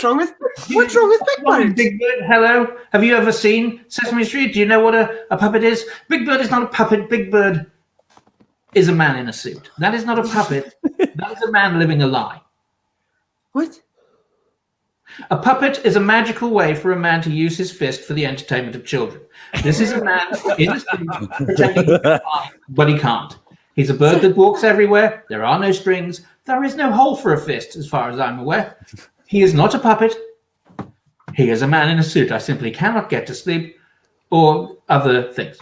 wrong with Big Bird? Big Bird, hello. Have you ever seen Sesame Street? Do you know what a puppet is? Big Bird is not a puppet. Big Bird is a man in a suit. That is not a puppet. That is a man living a lie. What? A puppet is a magical way for a man to use his fist for the entertainment of children. This is a man in a suit pretending he can fly, but he can't. He's a bird that walks everywhere. There are no strings. There is no hole for a fist, as far as I'm aware. He is not a puppet. He is a man in a suit. I simply cannot get to sleep or other things.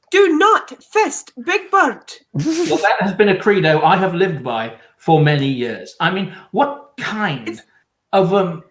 Do not fist Big Bird. Well, that has been a credo I have lived by for many years. I mean, what kind of a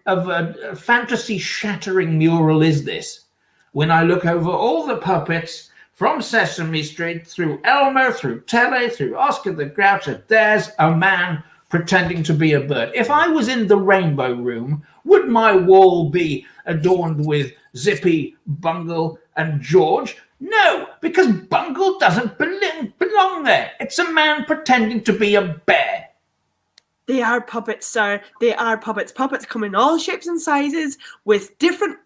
fantasy-shattering mural is this? When I look over all the puppets from Sesame Street through Elmo, through Telly, through Oscar the Grouch, there's a man pretending to be a bird. If I was in the Rainbow Room, would my wall be adorned with Zippy, Bungle, and George? No, because Bungle doesn't belong there. It's a man pretending to be a bear. They are puppets, sir. They are puppets. Puppets come in all shapes and sizes with different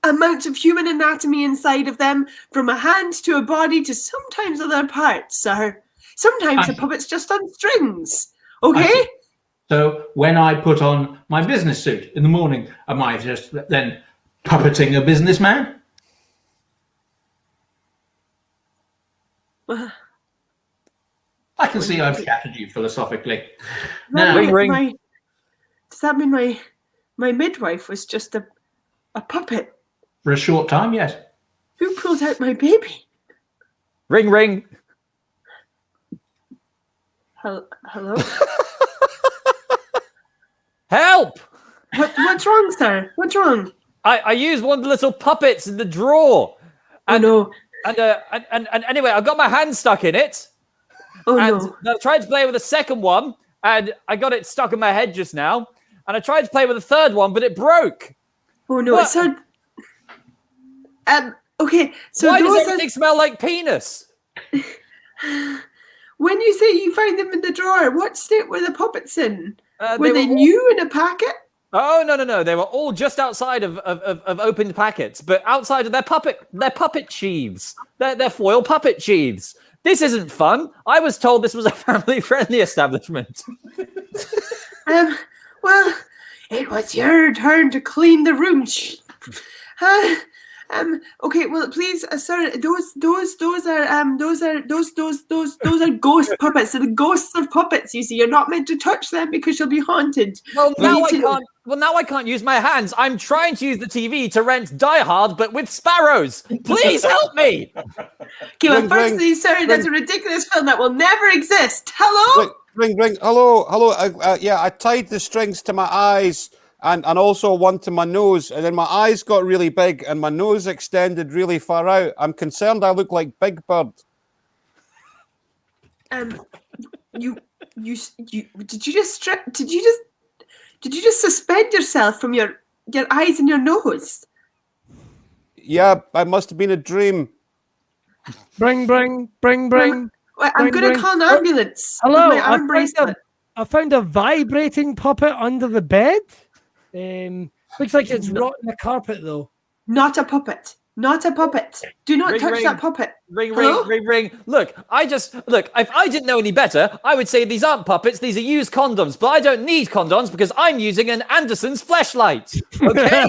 amounts of human anatomy inside of them, from a hand to a body to sometimes other parts, sir. Sometimes a puppet's just on strings. Okay? So when I put on my business suit in the morning, am I just then puppeting a businessman? I can see I've chatted you philosophically. Now, Does that mean my midwife was just a puppet? For a short time, yes. Who pulled out my baby? Ring, ring. Hello? Help! What's wrong, sir? What's wrong? I used one of the little puppets in the drawer. And, no. And anyway, I got my hand stuck in it. Oh, and I tried to play with a second one, and I got it stuck in my head just now. And I tried to play with a third one, but it broke. Oh, no. It sounded... okay, so why does everything smell like penis? When you say you found them in the drawer, what state were the puppets in? Were they all new in a packet? Oh, no. They were all just outside of opened packets, but outside of their puppet sheaths. Their foil puppet sheaths. This isn't fun. I was told this was a family-friendly establishment. Well, it was your turn to clean the room. Okay, well, please, sir, those are ghost puppets. They're the ghosts of puppets. You see, you're not meant to touch them because you'll be haunted. Well, now I can't use my hands. I'm trying to use the TV to rent Die Hard, but with sparrows. Please help me. Okay, well, firstly, sir, that's a ridiculous film that will never exist. Hello? Ring. Hello. I tied the strings to my eyes and also one to my nose, and then my eyes got really big and my nose extended really far out. I'm concerned I look like Big Bird. You did you just suspend yourself from your eyes and your nose? Yeah, it must have been a dream. Bring. I'm going to call an ambulance. Hello, With my arm bracelet. I found a vibrating puppet under the bed. Looks like it's rotting the carpet, though. Not a puppet. Do not touch that puppet. Ring. Look, if I didn't know any better, I would say these aren't puppets, these are used condoms. But I don't need condoms because I'm using an Anderson's fleshlight. Okay?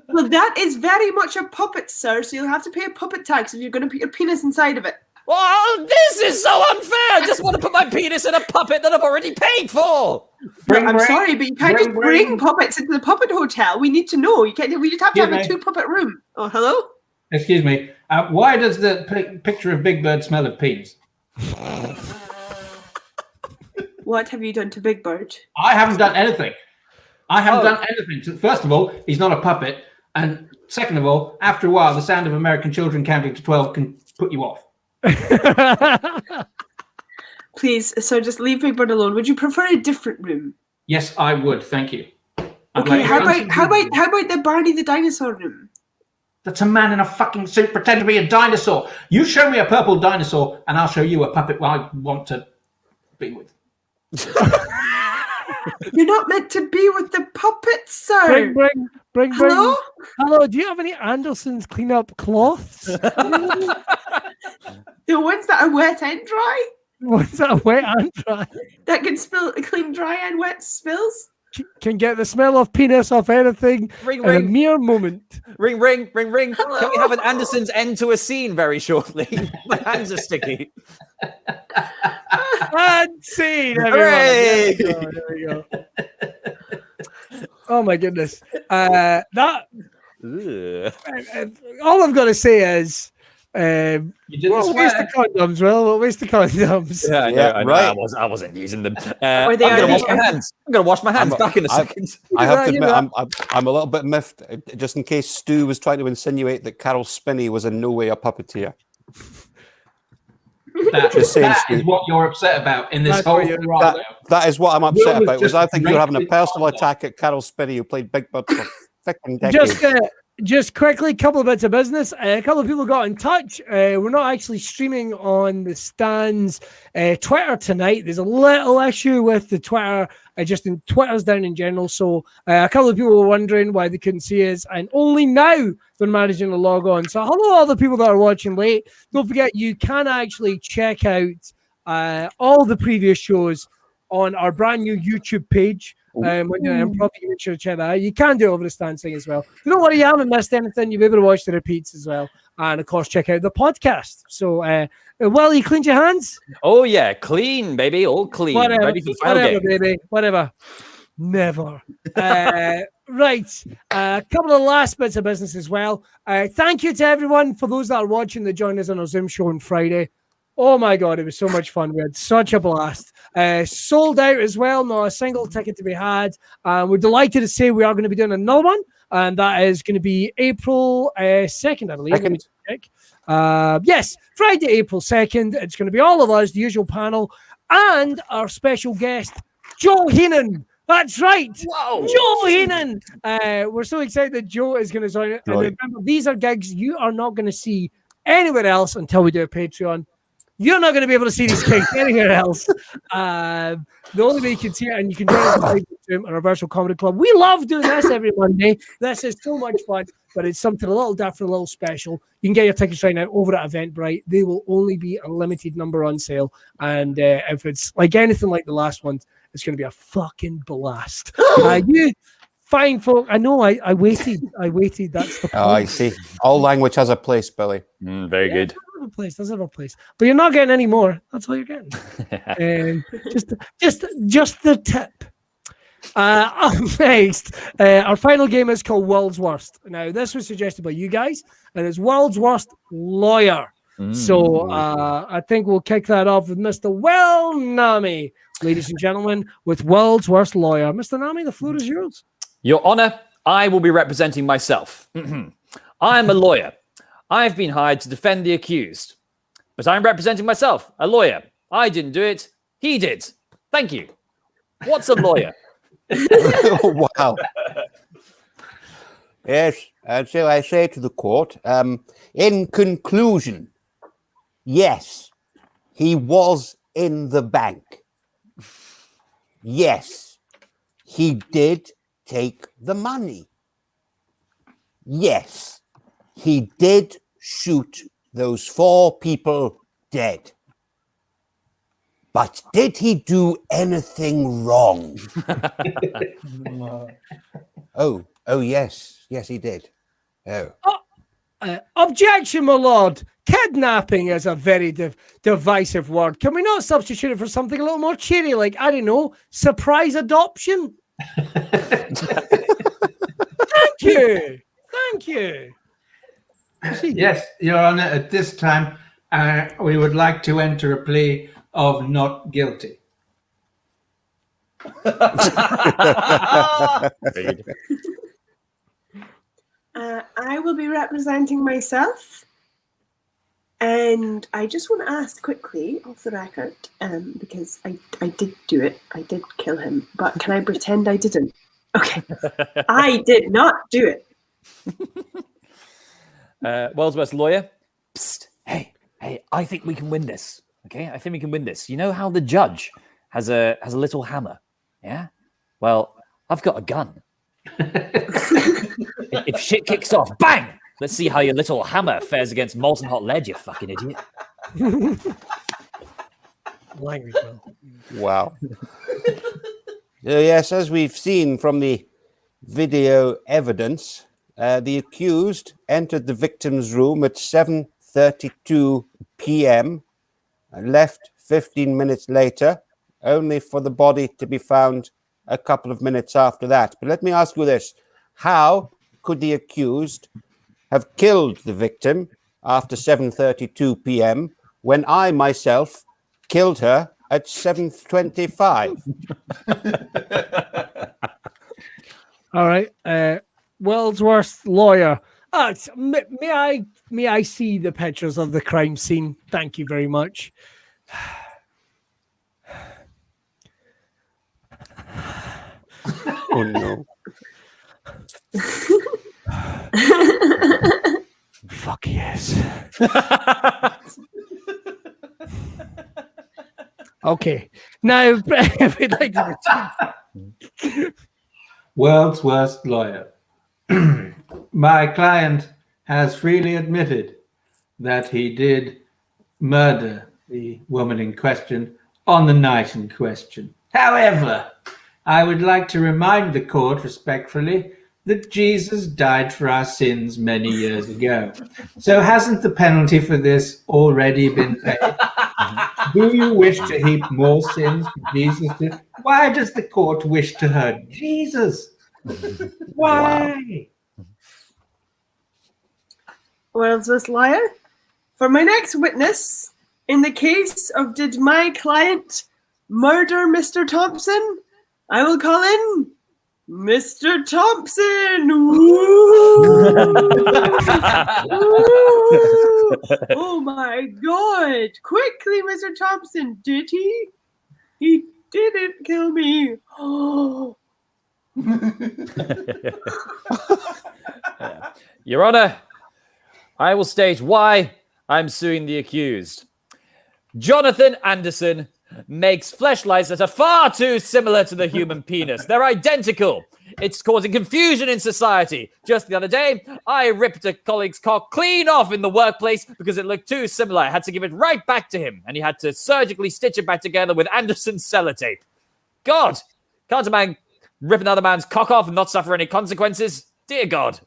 Well, that is very much a puppet, sir. So you'll have to pay a puppet tax if you're going to put your penis inside of it. Oh, this is so unfair! I just want to put my penis in a puppet that I've already paid for. I'm sorry, but you can't just bring puppets into the puppet hotel. We need to know. You can't. We just have to have a 2-puppet room. Oh, hello. Excuse me. Why does the picture of Big Bird smell of peas? What have you done to Big Bird? I haven't done anything. So first of all, he's not a puppet. And second of all, after a while, the sound of American children counting to 12 can put you off. Please, so just leave Big Bird alone. Would you prefer a different room? Yes, I would. Thank you. Okay, how about the Barney the dinosaur room? That's a man in a fucking suit pretend to be a dinosaur. You show me a purple dinosaur, and I'll show you a puppet I want to be with. You're not meant to be with the puppets, sir. Bring. Hello? Hello, do you have any Anderson's clean up cloths? The ones that are wet and dry? Ones that are wet and dry? That can clean dry and wet spills? Can get the smell of penis off anything in a mere moment. Ring. Hello? Can we have an Anderson's end to a scene very shortly? My hands are sticky. And scene, everyone. Hooray! There we go. Oh my goodness. All I've got to say is we'll waste the condoms, We'll waste the condoms. Yeah, I know. Right. I wasn't using them. Or I'm they going to are wash my hands. I'm going to wash my hands back in a second. I have to admit, I'm a little bit miffed, just in case Stu was trying to insinuate that Carol Spinney was in no way a puppeteer. That is what you're upset about in this whole thing right now. That is what I'm upset Will was about. Was just I think you're having a great personal big attack at Carol Spinney, who played Big Bird for fucking decades. Just quickly, a couple of bits of business. A couple of people got in touch. We're not actually streaming on the Stands Twitter tonight. There's a little issue with the Twitter, just in Twitter's down in general. So a couple of people were wondering why they couldn't see us, and only now they're managing to log on. So hello, all the people that are watching late. Don't forget, you can actually check out all the previous shows on our brand new YouTube page. Improv, you can make sure to check that out. You can do it over the Stands thing as well. Don't worry, you haven't missed anything. You'll be able to watch the repeats as well. And of course, check out the podcast. So, well, you cleaned your hands? Oh, yeah. Clean, baby. All clean. Whatever, Ready for the final game. baby. Whatever. Never. Right. A couple of last bits of business as well. Thank you to everyone for those that are watching that joined us on our Zoom show on Friday. Oh my God, it was so much fun. We had such a blast. Sold out as well, not a single ticket to be had. We're delighted to say we are going to be doing another one, and that is going to be April 2nd, I believe. Yes, Friday, April 2nd. It's going to be all of us, the usual panel, and our special guest, Joe Heenan. That's right. Whoa. Joe Heenan. We're so excited that Joe is going to join it. And remember, these are gigs you are not going to see anywhere else until we do a Patreon. You're not going to be able to see these gigs anywhere else. The only way you can see it, and you can join us live on our Robertson Comedy Club. We love doing this every Monday. This is so much fun, but it's something a little different, a little special. You can get your tickets right now over at Eventbrite. They will only be a limited number on sale. And if it's like anything like the last one, it's going to be a fucking blast. You fine folk. I know. I waited. That's the point. Oh, I see. All language has a place, Billy. Very good. There's a place, but you're not getting any more. That's all you're getting. Just the tip. Up next, our final game is called World's Worst. Now, this was suggested by you guys, and it's World's Worst Lawyer. So I think we'll kick that off with Mr. Naameh, ladies and gentlemen, with World's Worst Lawyer. Mr. Naameh, the floor is yours. Your Honor, I will be representing myself. I am a lawyer. I've been hired to defend the accused. But I'm representing myself, a lawyer. I didn't do it. He did. Thank you. What's a lawyer? Oh, wow. Yes, and so I say to the court, in conclusion, yes, he was in the bank. Yes, he did take the money. Yes, he did shoot those 4 people dead. But did he do anything wrong? Oh, yes. Yes, he did. Oh. Objection, my lord. Kidnapping is a very divisive word. Can we not substitute it for something a little more cheery, like, I don't know, surprise adoption? Thank you. Thank you. Yes, Your Honour, at this time, we would like to enter a plea of not guilty. I will be representing myself. And I just want to ask quickly, off the record, because I did do it. I did kill him. But can I pretend I didn't? Okay. I did not do it. World's lawyer. Psst. Hey, I think we can win this. Okay, I think we can win this. You know how the judge has a little hammer? Yeah? Well, I've got a gun. If shit kicks off, bang! Let's see how your little hammer fares against molten hot lead, you fucking idiot. Language, Wow. Yes, as we've seen from the video evidence, the accused entered the victim's room at 7:32 p.m. and left 15 minutes later, only for the body to be found a couple of minutes after that. But let me ask you this. How could the accused have killed the victim after 7:32 p.m. when I myself killed her at 7:25? All right. Wordsworth lawyer. May I see the pictures of the crime scene? Thank you very much. Oh no. Fuck yes. Okay. Now, we'd like to World's worst lawyer. My client has freely admitted that he did murder the woman in question on the night in question. However, I would like to remind the court respectfully that Jesus died for our sins many years ago. So hasn't the penalty for this already been paid? Do you wish to heap more sins for Jesus? Why does the court wish to hurt Jesus? Why? Wordsworth lawyer. For my next witness, in the case of did my client murder Mr. Thompson, I will call in Mr. Thompson. Ooh. Ooh. Oh my God. Quickly, Mr. Thompson. Did he? He didn't kill me. Oh. Your Honor, I will state why I'm suing the accused. Jonathan Anderson makes fleshlights that are far too similar to the human penis. They're identical. It's causing confusion in society. Just the other day, I ripped a colleague's cock clean off in the workplace because it looked too similar. I had to give it right back to him, and he had to surgically stitch it back together with Anderson's sellotape. God, can't a man rip another man's cock off and not suffer any consequences? Dear God.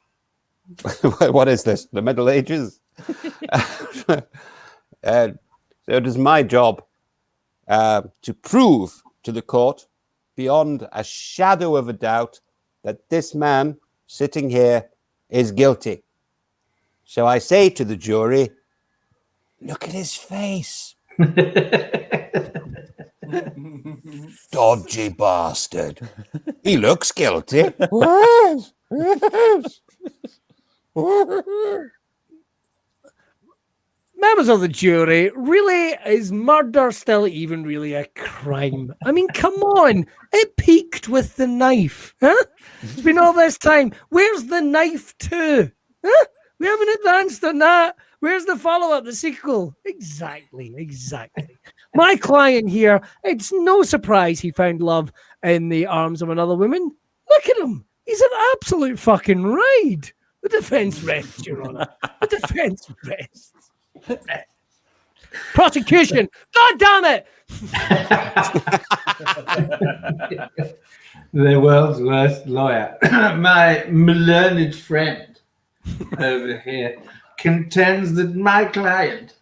What is this? The Middle Ages? So it is my job to prove to the court beyond a shadow of a doubt that this man sitting here is guilty. So I say to the jury, look at his face. Dodgy bastard. He looks guilty. Members of the jury, really, is murder still even really a crime? I mean, come on. It peaked with the knife. Huh? It's been all this time. Where's the knife to? Huh? We haven't advanced on that. Where's the follow-up, the sequel? Exactly. My client here, it's no surprise he found love in the arms of another woman. Look at him. He's an absolute fucking ride. The defense rests, Your Honor. The defense rests. Prosecution. God damn it. The world's worst lawyer. My learned friend over here. contends that my client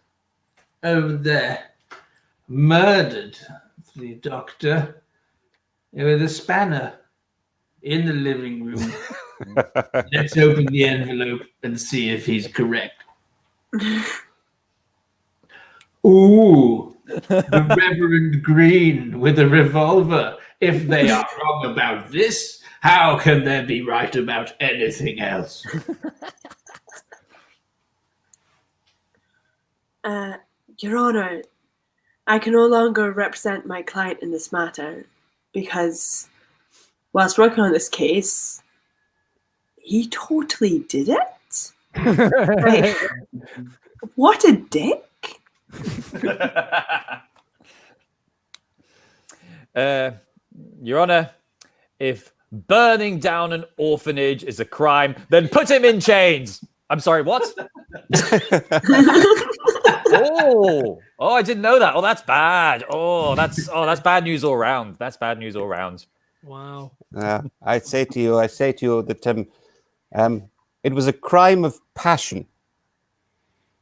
over there murdered the doctor with a spanner in the living room. Let's open the envelope and see if he's correct. Ooh, the Reverend Green with a revolver. If they are wrong about this, how can they be right about anything else? Your Honor, I can no longer represent my client in this matter because whilst working on this case, he totally did it. Like, what a dick. Your Honor, if burning down an orphanage is a crime, then put him in chains. I'm sorry, what? Oh, I didn't know that. Oh, that's bad. Oh, that's bad news all round. That's bad news all round. Wow. I say to you that it was a crime of passion.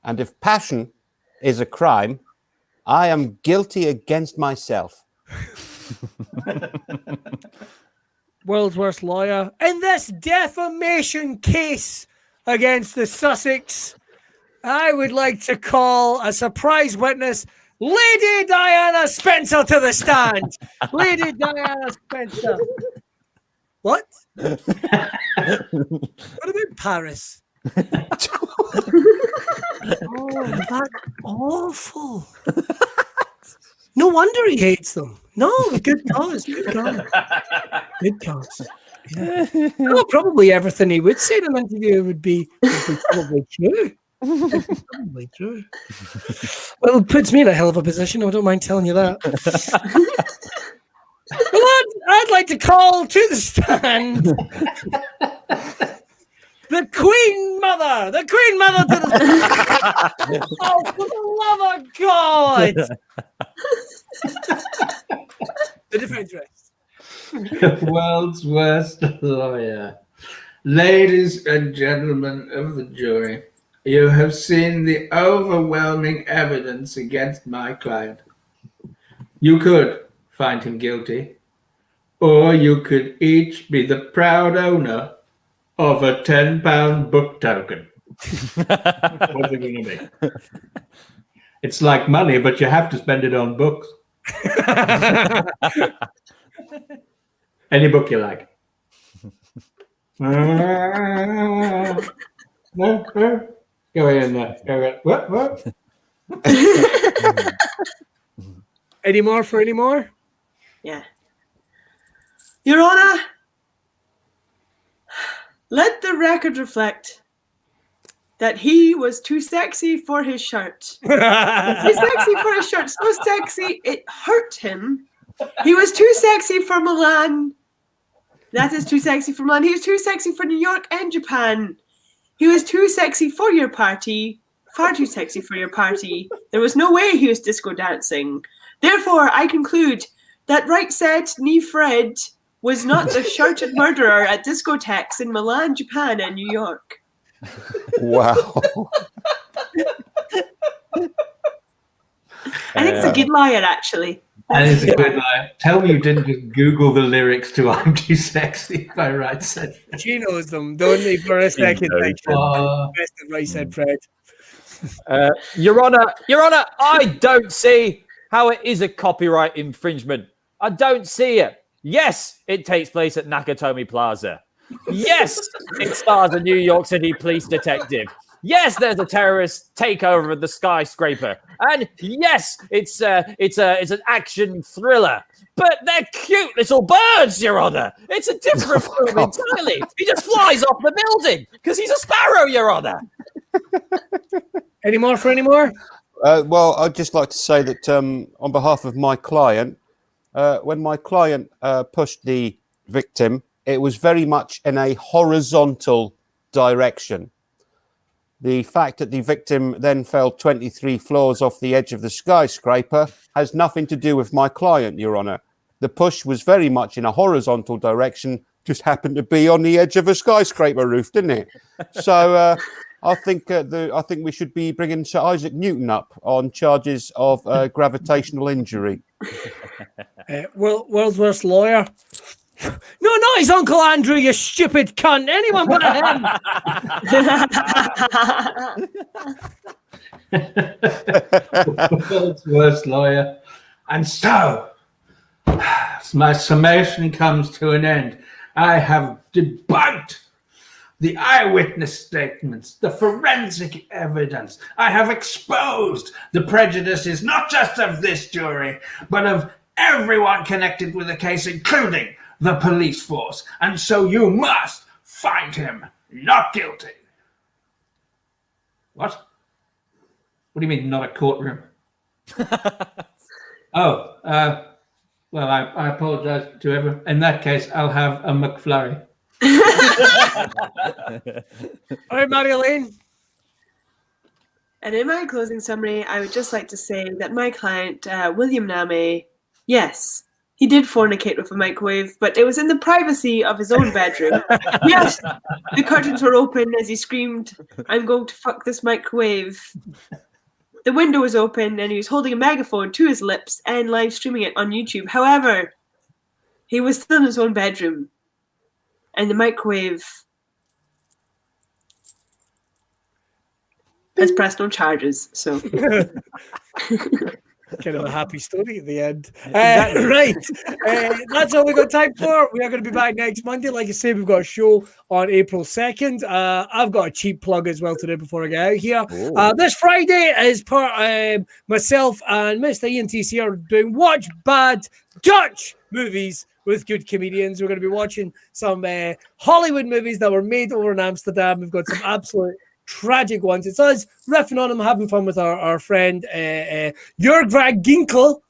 And if passion is a crime, I am guilty against myself. World's worst lawyer in this defamation case against the Sussex. I would like to call a surprise witness, Lady Diana Spencer, to the stand. Lady Diana Spencer. What? What about Paris? Oh, that's awful. No wonder he hates them. No, good cause. Good cause. Good cause. Yeah. No, probably everything he would say in an interview would be probably true. Probably true. Well, it puts me in a hell of a position. I don't mind telling you that. Well, I'd like to call to the stand the Queen Mother to the stand. Oh, for the love of God! The defense rests. The world's worst lawyer. Ladies and gentlemen of the jury, you have seen the overwhelming evidence against my client. You could find him guilty, or you could each be the proud owner of a £10 book token. What's it going to be? It's like money, but you have to spend it on books. Any book you like. No. Go in there. Go in. What? Any more for any more? Yeah. Your Honor, let the record reflect that he was too sexy for his shirt. Too sexy for his shirt. So sexy, it hurt him. He was too sexy for Milan. That is too sexy for Milan. He was too sexy for New York and Japan. He was too sexy for your party. Far too sexy for your party. There was no way he was disco dancing. Therefore, I conclude that right said knee Fred was not the shirted murderer at discotheques in Milan, Japan, and New York. Wow. I think it's a good liar, actually. That is a good lie. Tell me you didn't just Google the lyrics to I'm Too Sexy by Right Said Fred. She knows them, don't they, for a second? Best of Right Said Fred. Your Honor, I don't see how it is a copyright infringement. I don't see it. Yes, it takes place at Nakatomi Plaza. Yes, it stars a New York City police detective. Yes, there's a terrorist takeover of the skyscraper. And yes, it's an action thriller. But they're cute little birds, Your Honor. It's a different film entirely. He just flies off the building because he's a sparrow, Your Honor. Any more for any more? Well, I'd just like to say that on behalf of my client, when my client pushed the victim, it was very much in a horizontal direction. The fact that the victim then fell 23 floors off the edge of the skyscraper has nothing to do with my client, Your Honor. The push was very much in a horizontal direction, just happened to be on the edge of a skyscraper roof, didn't it? So I think we should be bringing Sir Isaac Newton up on charges of gravitational injury. World's worst lawyer. No, not his Uncle Andrew, you stupid cunt. Anyone but him. World's worst lawyer. And so, my summation comes to an end. I have debunked the eyewitness statements, the forensic evidence. I have exposed the prejudices, not just of this jury, but of everyone connected with the case, including the police force. And so you must find him not guilty. What? What do you mean, not a courtroom? Well, I apologize to everyone. In that case, I'll have a McFlurry. All right, Marjolein. And in my closing summary, I would just like to say that my client, William Naameh, yes, he did fornicate with a microwave, but it was in the privacy of his own bedroom. Yes, the curtains were open as he screamed, "I'm going to fuck this microwave." The window was open and he was holding a megaphone to his lips and live streaming it on YouTube. However, he was still in his own bedroom and the microwave has pressed no charges. So kind of a happy story at the end. Right. That's all we got time for. We are going to be back next Monday. Like I say, we've got a show on April 2nd. I've got a cheap plug as well today before I get out here. This Friday is part myself and Mr. Ian TC are doing Watch Bad Dutch movies with good comedians. We're going to be watching some Hollywood movies that were made over in Amsterdam. We've got some absolute tragic ones. It's us riffing on them, having fun with our friend Jörg van Ginkel,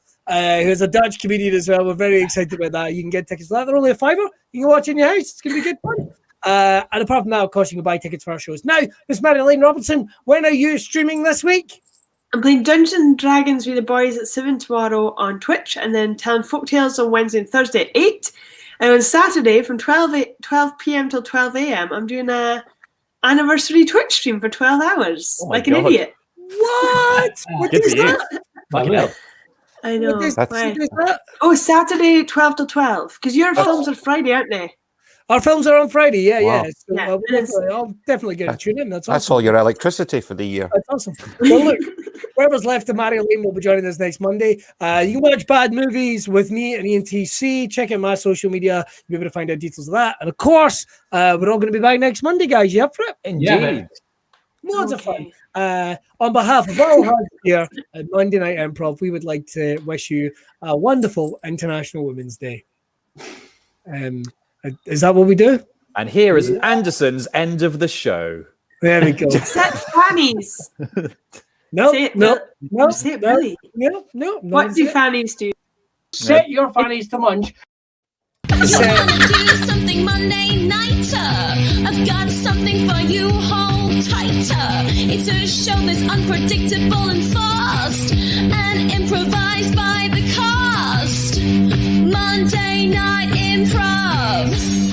who's a Dutch comedian as well. We're very excited about that. You can get tickets for that. They're only $5. You can watch in your house. It's going to be good fun. And apart from that, of course, you can buy tickets for our shows. Now, Miss Marjolein Robertson, when are you streaming this week? I'm playing Dungeons and Dragons with the boys at 7 tomorrow on Twitch, and then telling folktales on Wednesday and Thursday at 8. And on Saturday from 12 p.m. till 12 a.m. I'm doing a anniversary Twitch stream for 12 hours, like an idiot. What? What is that? Fucking hell. I know. What is that? Oh, Saturday 12 till 12, because your films are Friday, aren't they? Our films are on Friday, yeah. Wow. So I'll definitely get a tune in. That's awesome. That's all your electricity for the year. That's awesome. Well, look, whoever's left of Marjolein will be joining us next Monday. You can watch bad movies with me and Ian TC. Check out my social media. You'll be able to find out details of that. And of course, we're all going to be back next Monday, guys. You up for it? Indeed. Yeah, Loads of fun. On behalf of all hands here at Monday Night Improv, we would like to wish you a wonderful International Women's Day. Is that what we do? And here is Anderson's end of the show. There we go. Set fannies. No. Say it, Billy. No. What do fannies do? Set your fannies to munch. You wanna do something Monday nighter? I've got something for you, hold tighter. It's a show that's unpredictable and fast, and improvised by the cast. Monday Night Improv.